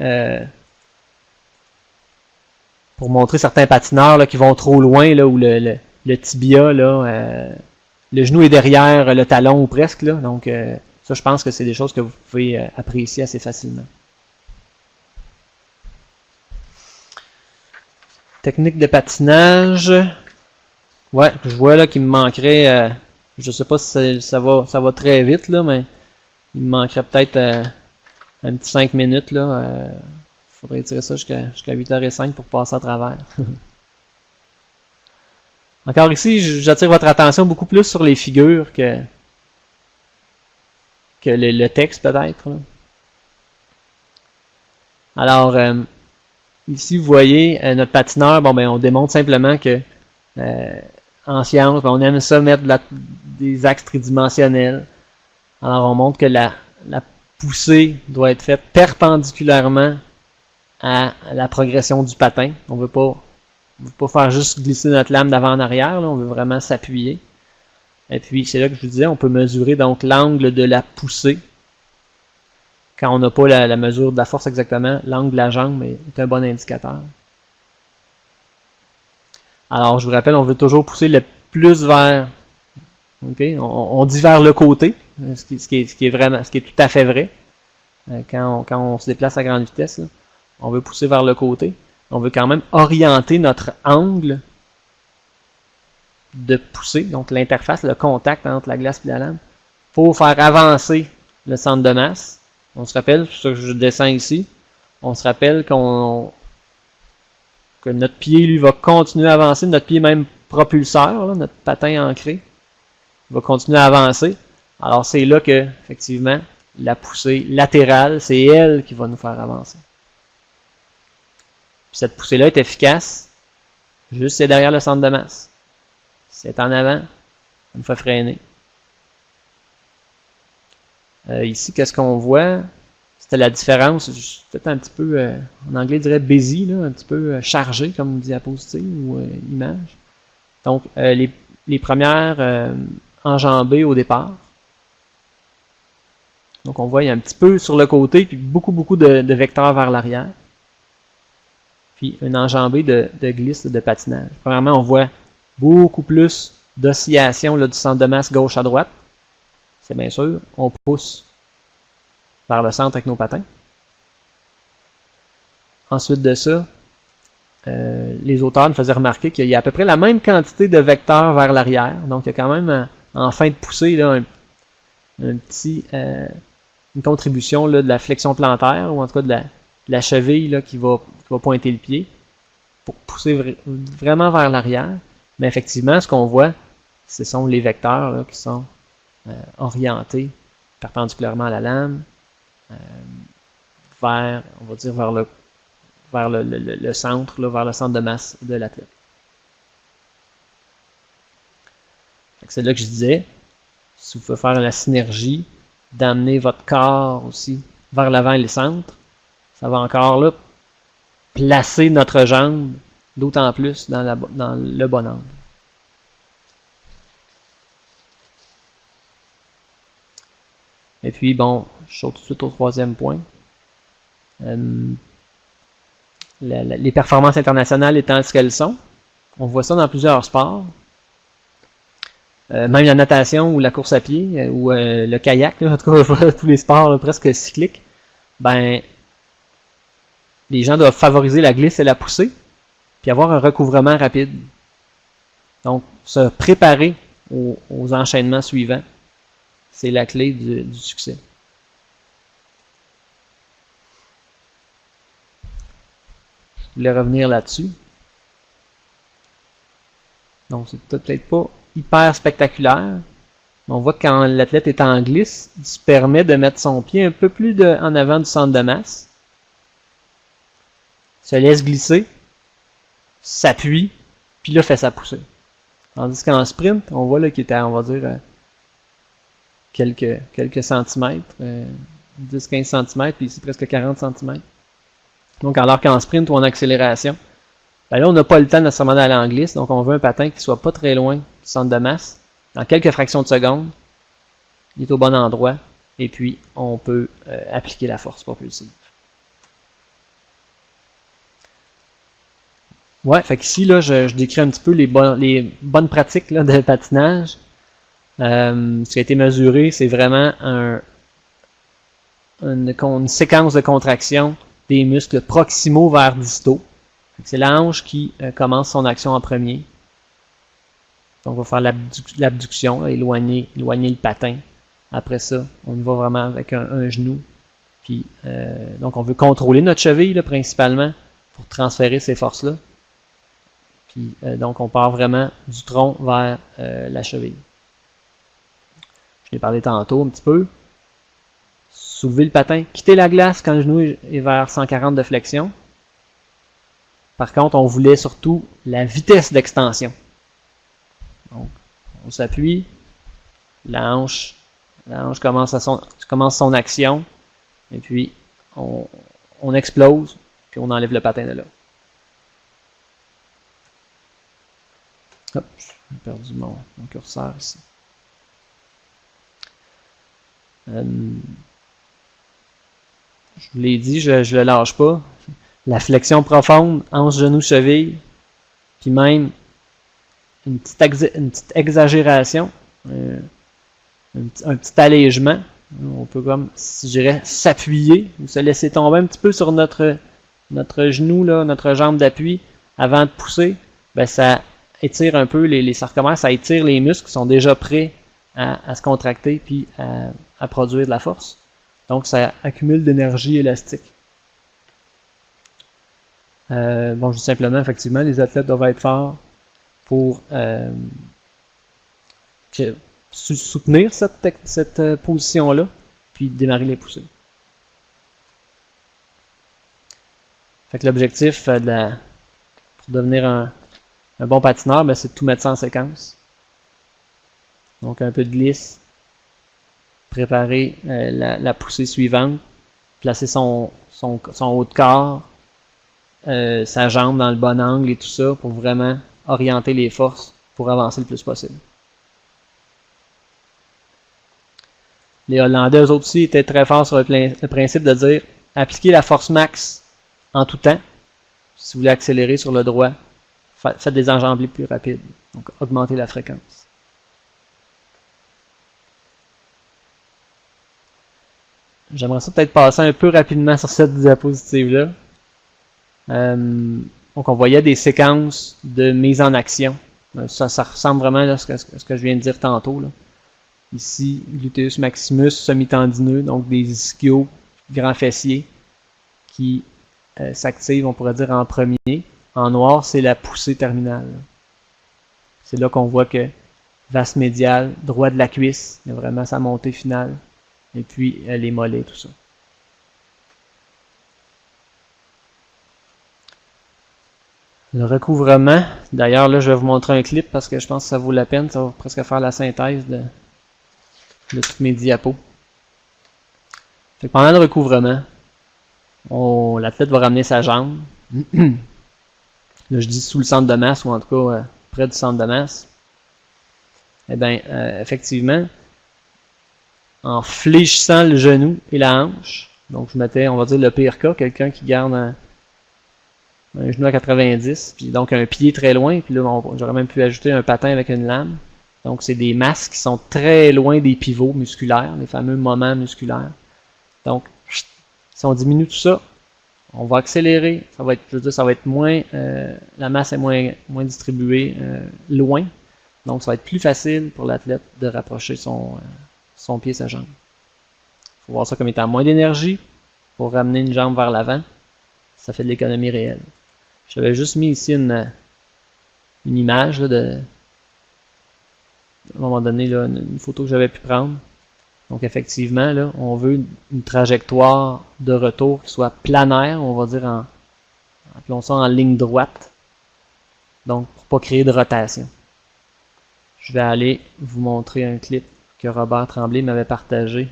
certains patineurs là, qui vont trop loin, là, où le tibia, là, le genou est derrière le talon ou presque. Là, donc, ça, je pense que c'est des choses que vous pouvez apprécier assez facilement. Technique de patinage. Ouais, je vois là qu'il me manquerait, je sais pas si ça va très vite, là, mais il me manquerait peut-être un petit 5 minutes. Là. Faudrait tirer ça jusqu'à 8h05 pour passer à travers. Encore ici, j'attire votre attention beaucoup plus sur les figures que le texte peut-être. Alors, ici, vous voyez, notre patineur, bon ben on démontre simplement que en science, on aime ça mettre des axes tridimensionnels. Alors, on montre que la poussée doit être faite perpendiculairement à la progression du patin. On ne veut pas faire juste glisser notre lame d'avant en arrière, là, on veut vraiment s'appuyer. Et puis, c'est là que je vous disais, on peut mesurer donc l'angle de la poussée. Quand on n'a pas la mesure de la force exactement, l'angle de la jambe est un bon indicateur. Alors, je vous rappelle, on veut toujours pousser le plus vers... Okay, on dit vers le côté, ce qui est tout à fait vrai. Quand on se déplace à grande vitesse, là, on veut pousser vers le côté. On veut quand même orienter notre angle de poussée, donc l'interface, le contact entre la glace et la lame, pour faire avancer le centre de masse. On se rappelle, c'est ça que je descends ici, on se rappelle que notre pied, lui, va continuer à avancer, notre pied même propulseur, là, notre patin ancré, va continuer à avancer. Alors c'est là que, effectivement, la poussée latérale, c'est elle qui va nous faire avancer. Puis cette poussée-là est efficace, juste c'est derrière le centre de masse. Si c'est en avant, ça nous fait freiner. Ici, qu'est-ce qu'on voit? C'était la différence, peut-être un petit peu, en anglais, je dirais busy, là, un petit peu chargé comme diapositive ou image. Donc, les premières enjambées au départ. Donc, on voit, il y a un petit peu sur le côté, puis beaucoup de vecteurs vers l'arrière. Puis, une enjambée de glisse, de patinage. Premièrement, on voit beaucoup plus d'oscillation du centre de masse gauche à droite. C'est bien sûr, on pousse vers le centre avec nos patins. Ensuite de ça, les auteurs nous faisaient remarquer qu'il y a à peu près la même quantité de vecteurs vers l'arrière. Donc, il y a quand même, en fin de poussée, là, une contribution là, de la flexion plantaire, ou en tout cas de la cheville là, qui va pointer le pied, pour pousser vraiment vers l'arrière. Mais effectivement, ce qu'on voit, ce sont les vecteurs là, qui sont orientés perpendiculairement à la lame, vers, on va dire, vers le centre, là, vers le centre de masse de l'athlète. C'est là que je disais, si vous pouvez faire la synergie d'amener votre corps aussi vers l'avant et le centre, ça va encore là placer notre jambe d'autant plus dans le bon angle. Et puis, bon, je saute tout de suite au troisième point. Les performances internationales étant ce qu'elles sont, on voit ça dans plusieurs sports. même la natation ou la course à pied ou le kayak, là, en tout cas tous les sports là, presque cycliques, ben les gens doivent favoriser la glisse et la poussée, puis avoir un recouvrement rapide. Donc, se préparer aux enchaînements suivants, c'est la clé du succès. Je voulais revenir là-dessus. Donc, c'est peut-être pas hyper spectaculaire. On voit que quand l'athlète est en glisse, il se permet de mettre son pied un peu plus en avant du centre de masse. Se laisse glisser, s'appuie, puis là fait sa poussée. Tandis qu'en sprint, on voit là qu'il était, on va dire, quelques centimètres, 10-15 cm, puis ici presque 40 cm. Donc, alors qu'en sprint ou en accélération, ben là, on n'a pas le temps nécessairement d'aller en glisse, donc on veut un patin qui soit pas très loin du centre de masse. Dans quelques fractions de seconde, il est au bon endroit, et puis on peut appliquer la force propulsive. Ouais, fait qu'ici, là, je décris un petit peu les bonnes pratiques là, de patinage. Ce qui a été mesuré, c'est vraiment une séquence de contraction des muscles proximaux vers distaux. C'est la hanche qui commence son action en premier. Donc, on va faire l'abduction, éloigner le patin. Après ça, on y va vraiment avec un genou. Puis, donc, on veut contrôler notre cheville, là, principalement, pour transférer ces forces-là. Puis, donc, on part vraiment du tronc vers la cheville. Je l'ai parlé tantôt un petit peu. Soulever le patin, quitter la glace quand le genou est vers 140 de flexion. Par contre, on voulait surtout la vitesse d'extension. Donc, on s'appuie, la hanche commence son action, et puis on explose, puis on enlève le patin de là. Hop, j'ai perdu mon curseur ici. Je vous l'ai dit, je le lâche pas. La flexion profonde, hanche, genou, cheville, puis même une petite exagération, un petit allègement. On peut comme, si je dirais, s'appuyer ou se laisser tomber un petit peu sur notre genou, là, notre jambe d'appui avant de pousser. Ben, ça étire un peu les sarcomères, ça étire les muscles qui sont déjà prêts à se contracter puis à produire de la force. Donc, ça accumule d'énergie élastique. Bon, juste simplement, effectivement, les athlètes doivent être forts pour soutenir cette position-là, puis démarrer les poussées. Fait que l'objectif pour devenir un bon patineur, ben, c'est de tout mettre ça en séquence. Donc, un peu de glisse, préparer la poussée suivante, placer son haut de corps, sa jambe dans le bon angle et tout ça pour vraiment orienter les forces pour avancer le plus possible. Les Hollandais, eux autres aussi, étaient très forts sur le principe de dire appliquez la force max en tout temps. Si vous voulez accélérer sur le droit, faites des enjambées plus rapides. Donc, augmentez la fréquence. J'aimerais ça peut-être passer un peu rapidement sur cette diapositive-là. Donc, on voyait des séquences de mise en action. Ça ressemble vraiment à ce que je viens de dire tantôt. Là. Ici, gluteus maximus semi-tendineux, donc des ischios, grands fessiers, qui s'activent, on pourrait dire, en premier. En noir, c'est la poussée terminale. C'est là qu'on voit que vaste médial, droit de la cuisse, il y a vraiment sa montée finale. Et puis les mollets, tout ça. Le recouvrement, d'ailleurs, là, je vais vous montrer un clip parce que je pense que ça vaut la peine. Ça va presque faire la synthèse de toutes mes diapos. Fait que pendant le recouvrement, l'athlète va ramener sa jambe. Là, je dis sous le centre de masse, ou en tout cas près du centre de masse. Eh bien, effectivement, en fléchissant le genou et la hanche, donc je mettais, on va dire, le pire cas, quelqu'un qui garde un genou à 90, puis donc un pied très loin, puis là, j'aurais même pu ajouter un patin avec une lame. Donc, c'est des masses qui sont très loin des pivots musculaires, les fameux moments musculaires. Donc, si on diminue tout ça, on va accélérer. Ça va être, je veux dire, ça va être moins, la masse est moins distribuée loin. Donc, ça va être plus facile pour l'athlète de rapprocher son pied et sa jambe. Il faut voir ça comme étant moins d'énergie pour ramener une jambe vers l'avant. Ça fait de l'économie réelle. J'avais juste mis ici une image là, à un moment donné, là, une photo que j'avais pu prendre. Donc effectivement, là, on veut une trajectoire de retour qui soit planaire, on va dire appelons ça en ligne droite. Donc, pour pas créer de rotation. Je vais aller vous montrer un clip que Robert Tremblay m'avait partagé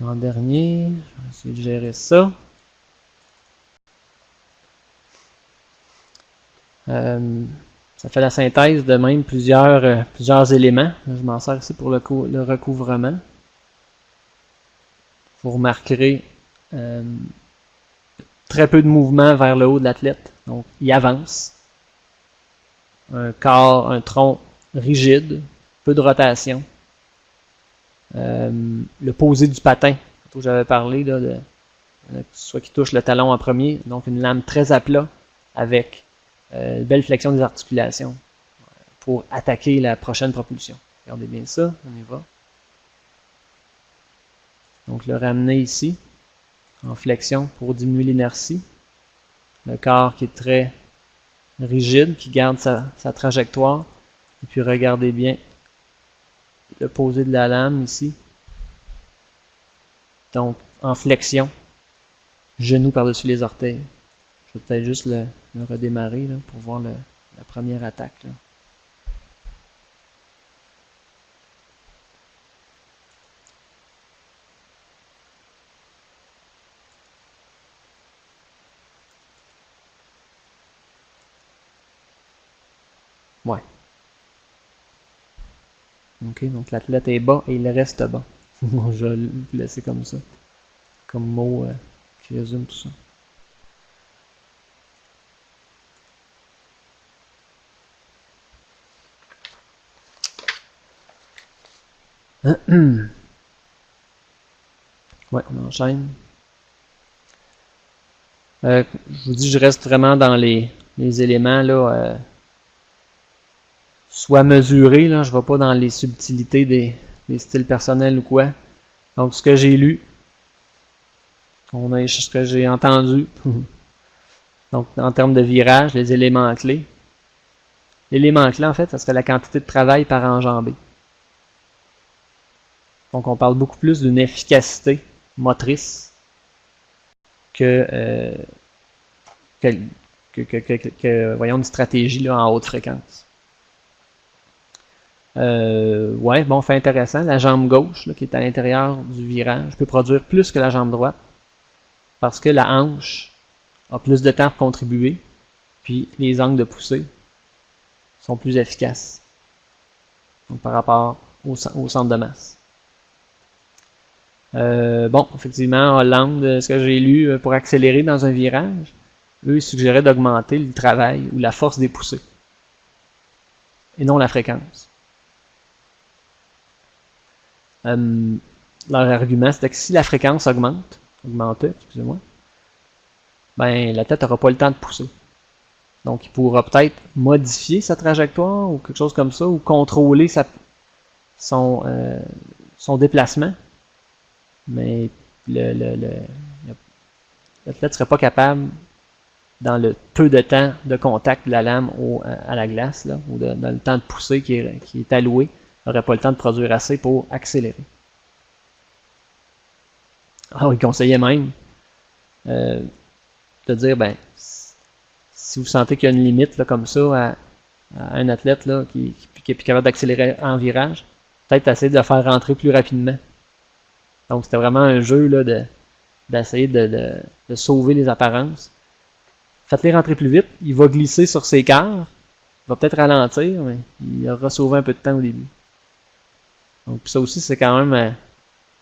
l'an dernier. Je vais essayer de gérer ça. Ça fait la synthèse de même plusieurs éléments. Je m'en sers ici pour le recouvrement. Vous remarquerez très peu de mouvement vers le haut de l'athlète. Donc, il avance. Un tronc rigide, peu de rotation. Le posé du patin, dont j'avais parlé, là, soit qui touche le talon en premier, donc une lame très à plat avec une belle flexion des articulations pour attaquer la prochaine propulsion. Regardez bien ça, on y va. Donc le ramener ici, en flexion pour diminuer l'inertie. Le corps qui est très rigide, qui garde sa trajectoire. Et puis regardez bien le posé de la lame ici. Donc en flexion, genou par-dessus les orteils. Je vais peut-être juste le redémarrer là, pour voir la première attaque. Là. Ouais. Ok, donc l'athlète est bas et il reste bas. Je vais le laisser comme ça. Comme mot qui résume tout ça. Ouais, on enchaîne. Je vous dis, je reste vraiment dans les éléments là, soit mesurés, là, je ne vais pas dans les subtilités des styles personnels ou quoi. Donc, ce que j'ai lu, ce que j'ai entendu, donc en termes de virage, les éléments clés. L'élément clé, en fait, ça serait la quantité de travail par enjambée. Donc, on parle beaucoup plus d'une efficacité motrice que voyons, une stratégie là, en haute fréquence. Ouais, bon, fait intéressant. La jambe gauche, là, qui est à l'intérieur du virage, peut produire plus que la jambe droite parce que la hanche a plus de temps pour contribuer, puis les angles de poussée sont plus efficaces. Donc, par rapport au centre de masse. Bon, effectivement, Hollande, ce que j'ai lu, pour accélérer dans un virage, eux, ils suggéraient d'augmenter le travail ou la force des poussées, et non la fréquence. Leur argument, c'était que si la fréquence augmentait, excusez-moi, ben la tête n'aura pas le temps de pousser. Donc, il pourra peut-être modifier sa trajectoire ou quelque chose comme ça, ou contrôler son déplacement. Mais l'athlète ne serait pas capable, dans le peu de temps de contact de la lame à la glace, là, ou dans le temps de poussée qui est alloué, n'aurait pas le temps de produire assez pour accélérer. Il conseillait même de dire, ben, si vous sentez qu'il y a une limite là, comme ça à un athlète là, qui est plus capable d'accélérer en virage, peut-être essayer de le faire rentrer plus rapidement. Donc, c'était vraiment un jeu là, d'essayer de sauver les apparences. Faites-les rentrer plus vite, il va glisser sur ses quarts, il va peut-être ralentir, mais il aura sauvé un peu de temps au début. Donc, ça aussi, c'est quand même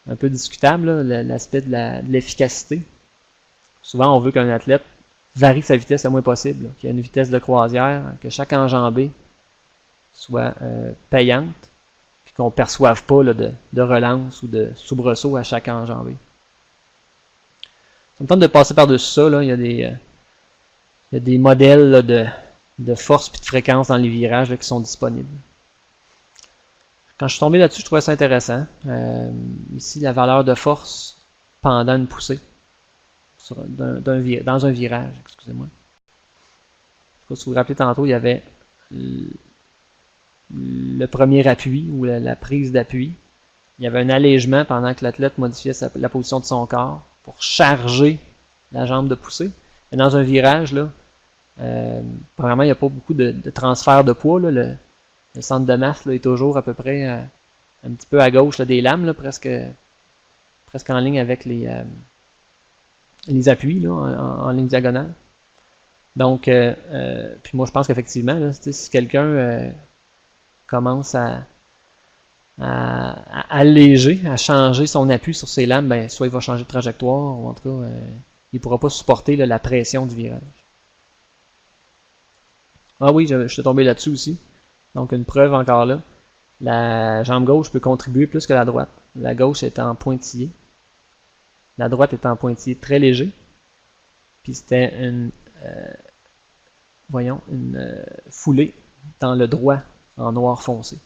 un peu discutable, l'aspect de l'efficacité. Souvent, on veut qu'un athlète varie sa vitesse le moins possible, qu'il y ait une vitesse de croisière, que chaque enjambée soit payante, puis qu'on ne perçoive pas là, de relance ou de soubresaut à chaque enjambée. Ça me tente de passer par-dessus ça, là, il y a des modèles là, de force et de fréquence dans les virages là, qui sont disponibles. Quand je suis tombé là-dessus, je trouvais ça intéressant. Ici, la valeur de force pendant une poussée dans un virage, excusez-moi. Je ne sais pas si vous vous rappelez tantôt, il y avait le premier appui ou la prise d'appui. Il y avait un allègement pendant que l'athlète modifiait la position de son corps pour charger la jambe de poussée. Et dans un virage, là, premièrement, il n'y a pas beaucoup de transfert de poids. Là, le centre de masse là, est toujours à peu près un petit peu à gauche là, des lames, là, presque en ligne avec les appuis là, en ligne diagonale. Donc, puis moi je pense qu'effectivement, si quelqu'un commence à alléger, à changer son appui sur ses lames, ben, soit il va changer de trajectoire, ou en tout cas, il ne pourra pas supporter là, la pression du virage. Ah oui, je suis tombé là-dessus aussi. Donc, une preuve encore là. La jambe gauche peut contribuer plus que la droite. La gauche est en pointillé. La droite est en pointillé très léger. Puis c'était une foulée dans le droit en noir foncé.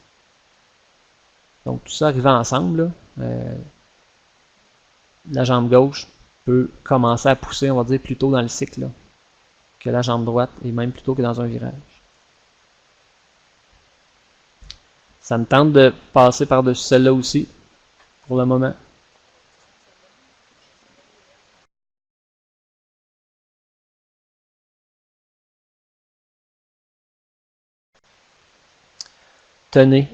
Donc, tout ça arrivant ensemble, là, la jambe gauche peut commencer à pousser, on va dire, plus tôt dans le cycle là, que la jambe droite, et même plus tôt que dans un virage. Ça me tente de passer par-dessus celle-là aussi, pour le moment. Tenez.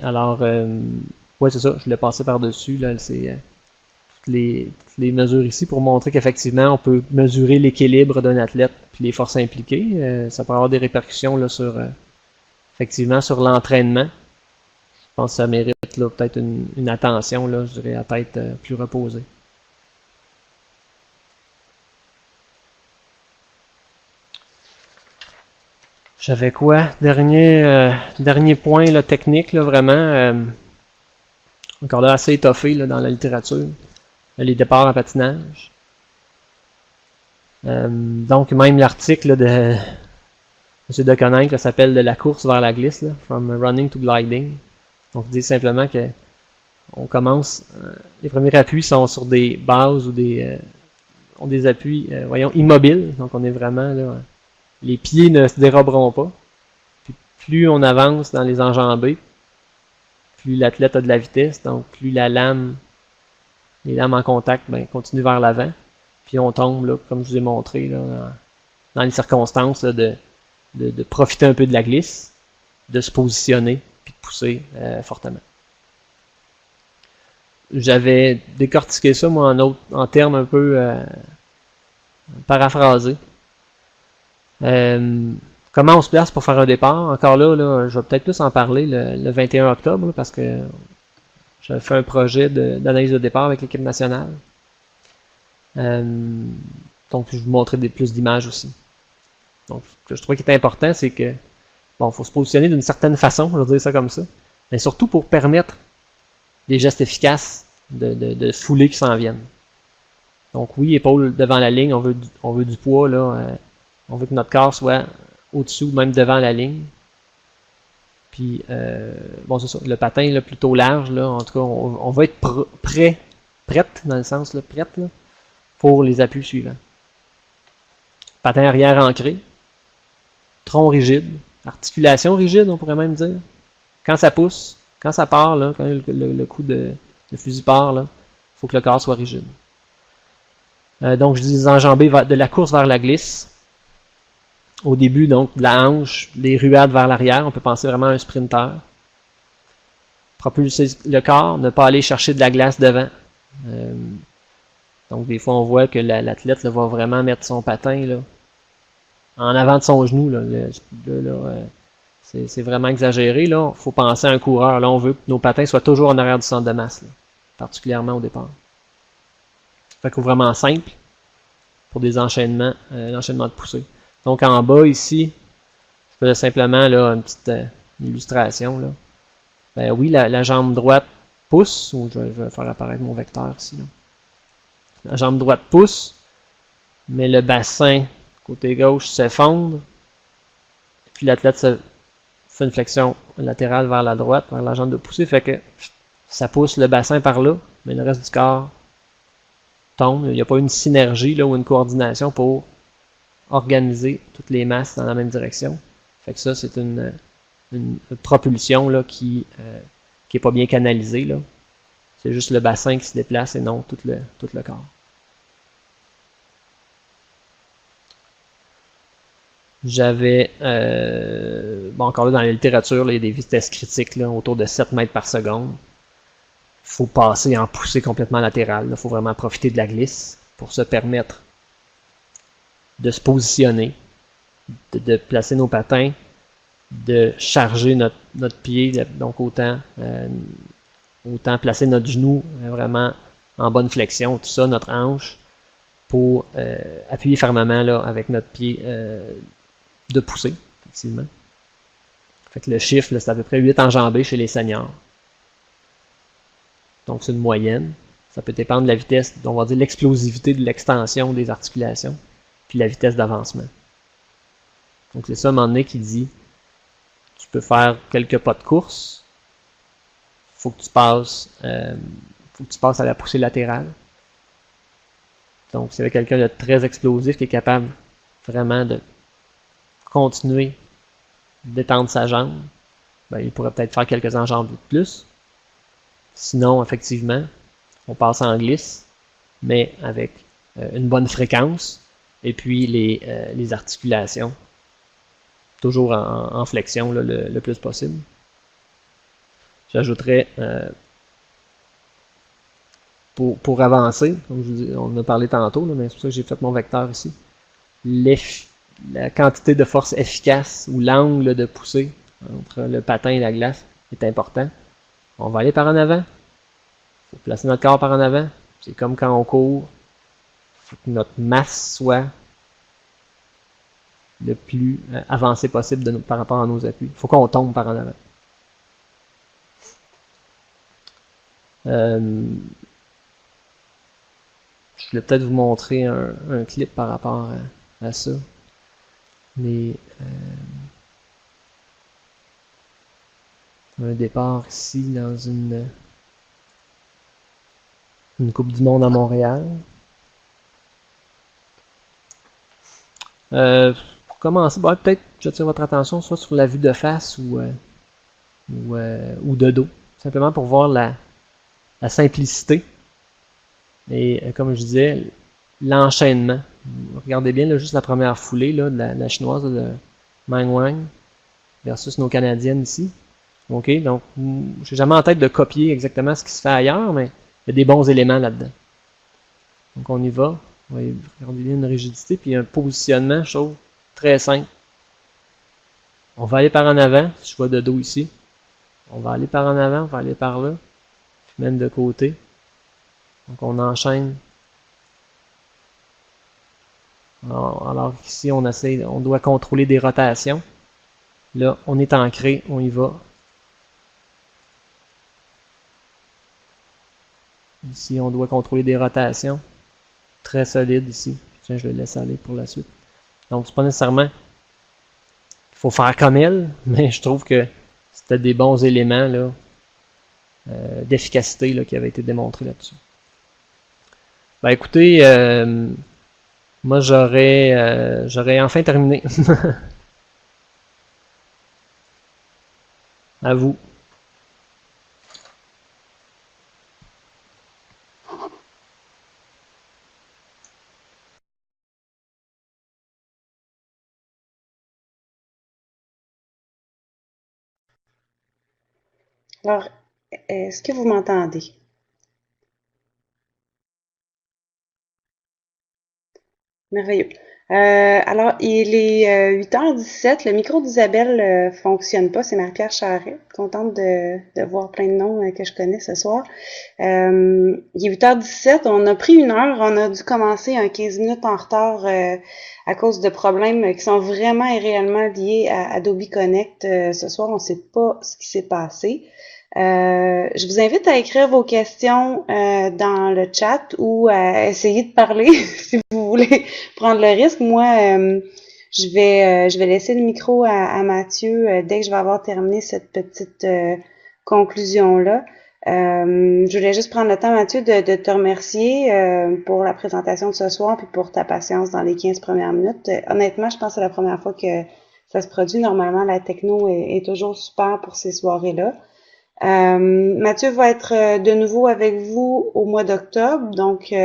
Alors, ouais, c'est ça, je l'ai passé par-dessus, là, c'est toutes les mesures ici pour montrer qu'effectivement, on peut mesurer l'équilibre d'un athlète puis les forces impliquées. Ça peut avoir des répercussions là, effectivement sur l'entraînement. Je pense que ça mérite là, peut-être une attention, là, je dirais, à tête plus reposée. J'avais quoi? Dernier point là, technique, là, vraiment. Encore là, assez étoffé là, dans la littérature. Les départs en patinage. Donc, même l'article de M. Deceuninck s'appelle de la course vers la glisse, là, From Running to Gliding. Donc, il dit simplement que on commence. Les premiers appuis sont sur des bases ou ont des appuis, immobiles. Donc, on est vraiment là. Les pieds ne se déroberont pas. Puis plus on avance dans les enjambées, plus l'athlète a de la vitesse, donc plus les lames en contact continuent vers l'avant. Puis on tombe, là, comme je vous ai montré, là, dans les circonstances là, de profiter un peu de la glisse, de se positionner, puis de pousser fortement. J'avais décortiqué ça, moi, en termes un peu paraphrasés. Comment on se place pour faire un départ? Encore là, je vais peut-être plus en parler le 21 octobre, là, parce que j'avais fait un projet d'analyse de départ avec l'équipe nationale. Donc, je vais vous montrer plus d'images aussi. Donc, ce que je trouvais qui était important, c'est que, bon, il faut se positionner d'une certaine façon, je vais dire ça comme ça, mais surtout pour permettre des gestes efficaces de foulées qui s'en viennent. Donc, oui, épaule devant la ligne, on veut du poids, là, on veut que notre corps soit au-dessus ou même devant la ligne. Puis, bon, c'est ça, le patin là, plutôt large, là, en tout cas, on va être prête, dans le sens, là, prête, là, pour les appuis suivants. Patin arrière ancré, tronc rigide, articulation rigide, on pourrait même dire. Quand ça pousse, quand ça part, là, quand le coup de fusil part, il faut que le corps soit rigide. Donc, je dis enjambées de la course vers la glisse. Au début, donc, de la hanche, les ruades vers l'arrière, on peut penser vraiment à un sprinter. Propulser le corps, ne pas aller chercher de la glace devant. Donc, des fois, on voit que l'athlète va vraiment mettre son patin là, en avant de son genou. C'est vraiment exagéré. Il faut penser à un coureur. Là, on veut que nos patins soient toujours en arrière du centre de masse, là, particulièrement au départ. Fait que vraiment simple. pour des enchaînements, l'enchaînement de poussée. Donc en bas ici, je fais simplement là, une petite illustration. Là. Ben oui, la jambe droite pousse, ou je vais faire apparaître mon vecteur ici. Là. La jambe droite pousse, mais le bassin côté gauche s'effondre, puis l'athlète fait une flexion latérale vers la droite, vers la jambe de poussée, fait que ça pousse le bassin par là, mais le reste du corps tombe. Il n'y a pas une synergie là, ou une coordination pour organiser toutes les masses dans la même direction. Fait que ça, c'est une propulsion là, qui est pas bien canalisée. Là. C'est juste le bassin qui se déplace et non tout le corps. J'avais, bon, encore là, dans la littérature, là, il y a des vitesses critiques là, autour de 7 mètres par seconde. Il faut passer en poussée complètement latérale. Il faut vraiment profiter de la glisse pour se permettre de se positionner, de placer nos patins, de charger notre pied, donc autant placer notre genou vraiment en bonne flexion, tout ça, notre hanche, pour appuyer fermement là, avec notre pied de poussée, effectivement. Fait que le chiffre, c'est à peu près 8 enjambées chez les seniors. Donc c'est une moyenne. Ça peut dépendre de la vitesse, on va dire l'explosivité de l'extension des articulations, puis la vitesse d'avancement. Donc c'est ça, à un moment donné, qui dit tu peux faire quelques pas de course, faut que tu passes à la poussée latérale. Donc, c'est quelqu'un de très explosif qui est capable vraiment de continuer d'étendre sa jambe, ben, il pourrait peut-être faire quelques enjambées de plus. Sinon, effectivement, on passe en glisse, mais avec une bonne fréquence et puis les articulations toujours en flexion là, le plus possible. J'ajouterais pour avancer, comme je vous dis, on en a parlé tantôt, là, mais c'est pour ça que j'ai fait mon vecteur ici. La quantité de force efficace ou l'angle de poussée entre le patin et la glace est important. On va aller par en avant. Il faut placer notre corps par en avant. C'est comme quand on court. Il faut que notre masse soit le plus avancée possible par rapport à nos appuis. Il faut qu'on tombe par en avant. Je vais peut-être vous montrer un clip par rapport à ça. Mais un départ ici dans une Coupe du Monde à Montréal. Pour commencer, bon, peut-être j'attire votre attention soit sur la vue de face ou de dos. Simplement pour voir la simplicité. Et comme je disais, l'enchaînement. Regardez bien là, juste la première foulée là, de la chinoise là, de Meng Wang versus nos Canadiennes ici. OK, donc j'ai jamais en tête de copier exactement ce qui se fait ailleurs, mais il y a des bons éléments là-dedans. Donc on y va. On va regarder bien une rigidité, puis un positionnement, je trouve, très simple. On va aller par en avant, si je vois de dos ici. On va aller par en avant, on va aller par là, puis même de côté. Donc on enchaîne. Alors ici, on doit contrôler des rotations. Là, on est ancré, on y va. Ici, on doit contrôler des rotations. Très solide ici. Tiens, je le laisse aller pour la suite. Donc, c'est pas nécessairement il faut faire comme elle, mais je trouve que c'était des bons éléments là, d'efficacité là, qui avaient été démontrés là-dessus. Ben écoutez, moi j'aurais enfin terminé. À vous. Alors, est-ce que vous m'entendez? Merveilleux. Alors, il est 8h17. Le micro d'Isabelle fonctionne pas. C'est Marie-Pierre Charret. Contente de voir plein de noms que je connais ce soir. Il est 8h17. On a pris une heure. On a dû commencer un 15 minutes en retard à cause de problèmes qui sont vraiment et réellement liés à Adobe Connect. Ce soir, on ne sait pas ce qui s'est passé. Je vous invite à écrire vos questions dans le chat ou à essayer de parler si vous voulez prendre le risque. Moi, je vais laisser le micro à Mathieu dès que je vais avoir terminé cette petite conclusion-là. Je voulais juste prendre le temps, Mathieu, de te remercier pour la présentation de ce soir puis pour ta patience dans les 15 premières minutes. Honnêtement, je pense que c'est la première fois que ça se produit. Normalement, la techno est toujours super pour ces soirées-là. Mathieu va être de nouveau avec vous au mois d'octobre, donc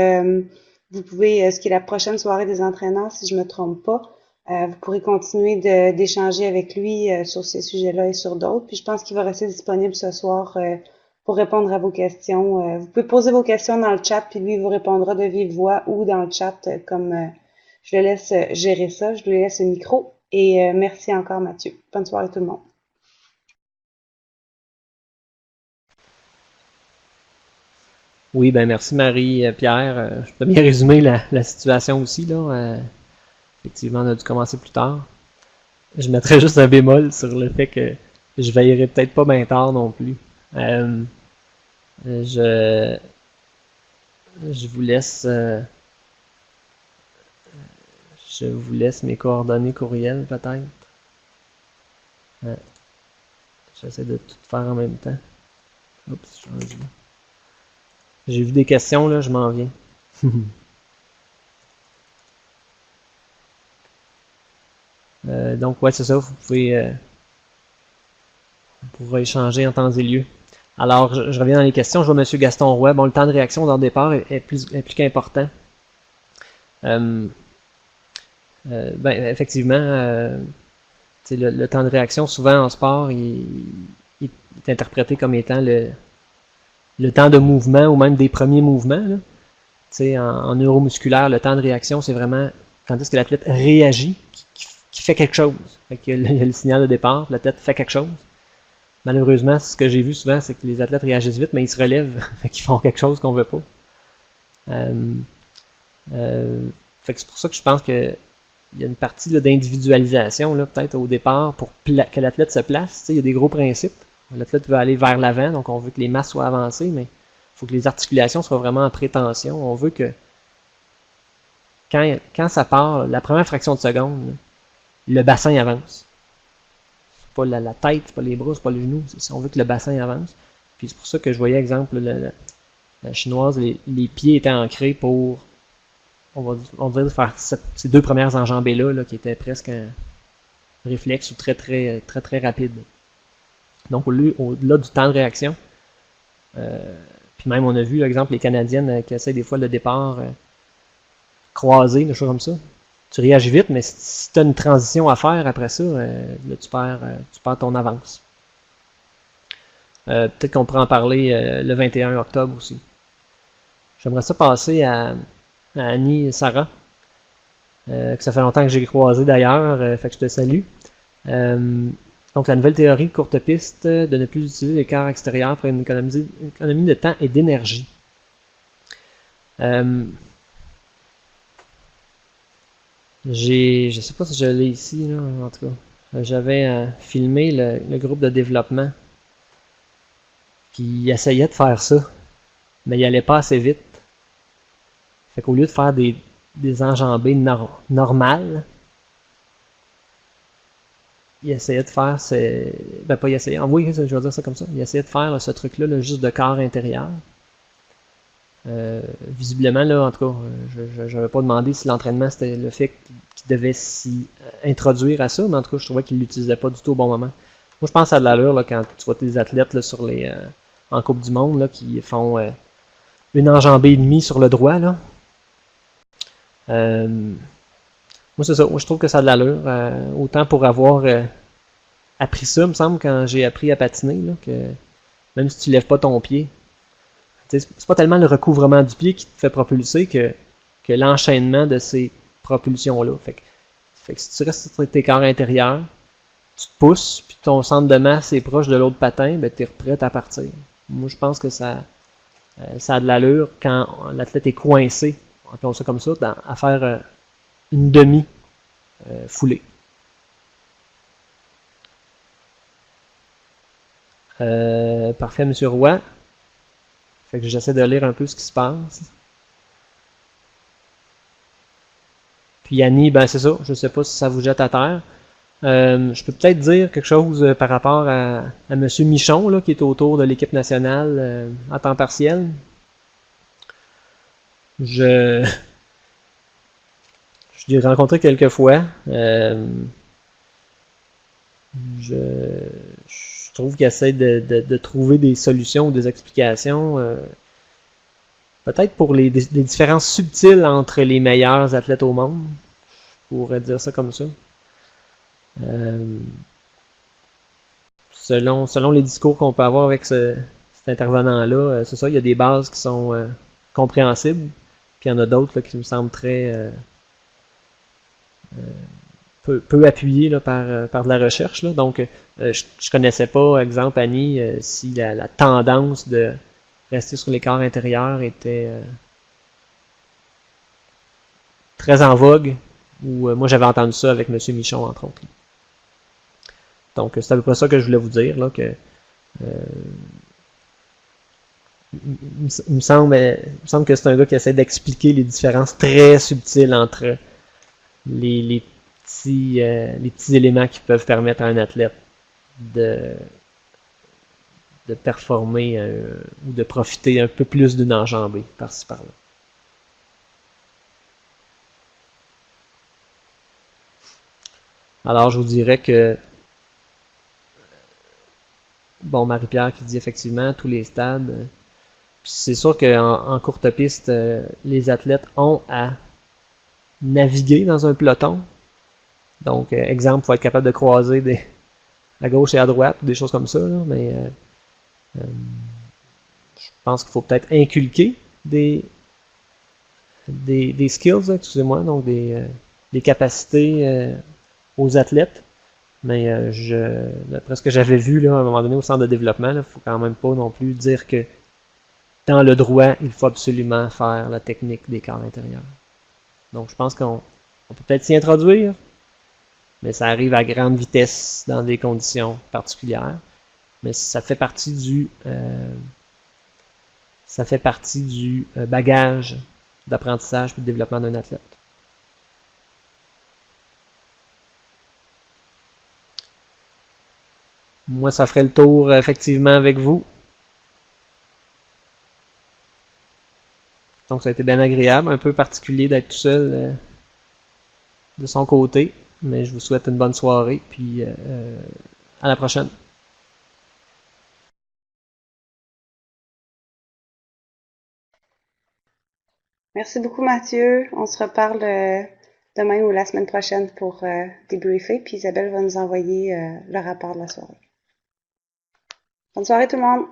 vous pouvez, ce qui est la prochaine soirée des entraîneurs, si je me trompe pas, vous pourrez continuer d'échanger avec lui sur ces sujets-là et sur d'autres. Puis je pense qu'il va rester disponible ce soir pour répondre à vos questions. Vous pouvez poser vos questions dans le chat, puis lui vous répondra de vive voix ou dans le chat, comme je le laisse gérer ça. Je lui laisse le micro. Et merci encore, Mathieu. Bonne soirée tout le monde. Oui, ben merci Marie-Pierre. Je peux bien résumer la situation aussi, là. Effectivement, on a dû commencer plus tard. Je mettrais juste un bémol sur le fait que je veillerai peut-être pas bien tard non plus. Je, je vous laisse mes coordonnées courriel peut-être. J'essaie de tout faire en même temps. Oups, je change là. J'ai vu des questions là, je m'en viens. Donc ouais, c'est ça, vous pourrez échanger en temps et lieu. Alors, je reviens dans les questions. Je vois M. Gaston Roy. Bon, le temps de réaction dans le départ est plus qu'important. Ben, effectivement, le temps de réaction, souvent en sport, il est interprété comme étant le temps de mouvement ou même des premiers mouvements. En neuromusculaire, le temps de réaction, c'est vraiment quand est-ce que l'athlète réagit, qui fait quelque chose. Fait qu'il y a le signal de départ, l'athlète fait quelque chose. Malheureusement, ce que j'ai vu souvent, c'est que les athlètes réagissent vite, mais ils se relèvent, fait qu'ils font quelque chose qu'on veut pas. Fait que c'est pour ça que je pense que il y a une partie d'individualisation, peut-être au départ, pour que l'athlète se place. Il y a des gros principes. L'athlète veut aller vers l'avant, donc on veut que les masses soient avancées, mais il faut que les articulations soient vraiment en prétention. On veut que quand ça part, la première fraction de seconde, le bassin avance. C'est pas la tête, c'est pas les bras, c'est pas les genoux. On veut que le bassin avance. Puis c'est pour ça que je voyais, exemple, la chinoise, les pieds étaient ancrés pour, on va dire, faire ces deux premières enjambées-là, qui étaient presque un réflexe ou très, très, très, très rapide. Donc, au-delà du temps de réaction, puis même on a vu, par exemple, les Canadiennes qui essaient des fois le départ croisé, des choses comme ça. Tu réagis vite, mais si tu as une transition à faire après ça, là, tu perds ton avance. Peut-être qu'on pourra en parler le 21 octobre aussi. J'aimerais ça passer à Annie et Sarah, que ça fait longtemps que j'ai croisé d'ailleurs, fait que je te salue. Donc, la nouvelle théorie de courte piste de ne plus utiliser l'écart extérieur pour une économie de temps et d'énergie. Je sais pas si je l'ai ici, là, en tout cas. J'avais filmé le groupe de développement qui essayait de faire ça, mais il allait pas assez vite. Fait qu'au lieu de faire des enjambées normales, il essayait de faire pas il essayait, oui, je vais dire ça comme ça. Il essayait de faire ce truc-là, juste de corps intérieur. Visiblement, là, en tout cas, je n'avais pas demandé si l'entraînement c'était le fait qu'il devait s'y introduire à ça, mais en tout cas, je trouvais qu'il l'utilisait pas du tout au bon moment. Moi, je pense à de l'allure là, quand tu vois des athlètes là, sur en Coupe du Monde là, qui font une enjambée et demie sur le droit. Là. Moi, c'est ça. Moi, je trouve que ça a de l'allure. Autant pour avoir appris ça, il me semble, quand j'ai appris à patiner, là, que même si tu lèves pas ton pied, c'est pas tellement le recouvrement du pied qui te fait propulser que l'enchaînement de ces propulsion-là. Fait que si tu restes sur tes corps intérieurs, tu te pousses, puis ton centre de masse est proche de l'autre patin, ben, tu es prêt à partir. Moi, je pense que ça a de l'allure quand l'athlète est coincé, appelons ça comme ça, à faire une demi-foulée. Parfait, Monsieur Roy. Fait que j'essaie de lire un peu ce qui se passe. Puis Annie, ben c'est ça, je sais pas si ça vous jette à terre. Je peux peut-être dire quelque chose par rapport à M. Michon, là, qui est autour de l'équipe nationale à temps partiel. Je l'ai rencontré quelques fois. Je trouve qu'il essaie de trouver des solutions ou des explications. Peut-être pour les différences subtiles entre les meilleurs athlètes au monde. Je pourrais dire ça comme ça. Selon les discours qu'on peut avoir avec cet intervenant-là, c'est ça, il y a des bases qui sont compréhensibles, puis il y en a d'autres qui me semblent très peu appuyées là, par de la recherche. Là. Donc, je connaissais pas, exemple, Annie, si la tendance de rester sur les corps intérieurs était très en vogue, ou moi j'avais entendu ça avec M. Michon, entre autres. Donc, c'est à peu près ça que je voulais vous dire, là, que il me semble que c'est un gars qui essaie d'expliquer les différences très subtiles entre les petits éléments qui peuvent permettre à un athlète de performer ou de profiter un peu plus d'une enjambée par-ci par-là. Alors, je vous dirais que bon, Marie-Pierre qui dit effectivement tous les stades. C'est sûr qu'en courte piste, les athlètes ont à naviguer dans un peloton. Donc, exemple, il faut être capable de croiser à gauche et à droite, des choses comme ça. Là, mais je pense qu'il faut peut-être inculquer des skills, excusez-moi, donc des capacités aux athlètes. Mais d'après ce que j'avais vu là, à un moment donné au centre de développement, il ne faut quand même pas non plus dire que dans le droit, il faut absolument faire la technique des corps intérieurs. Donc je pense qu'on peut peut-être s'y introduire, mais ça arrive à grande vitesse dans des conditions particulières. Mais ça fait partie du bagage d'apprentissage et de développement d'un athlète. Moi, ça ferait le tour effectivement avec vous. Donc ça a été bien agréable, un peu particulier d'être tout seul de son côté, mais je vous souhaite une bonne soirée, puis à la prochaine. Merci beaucoup, Mathieu. On se reparle demain ou la semaine prochaine pour débriefer, puis Isabelle va nous envoyer le rapport de la soirée. Bonne soirée tout le monde!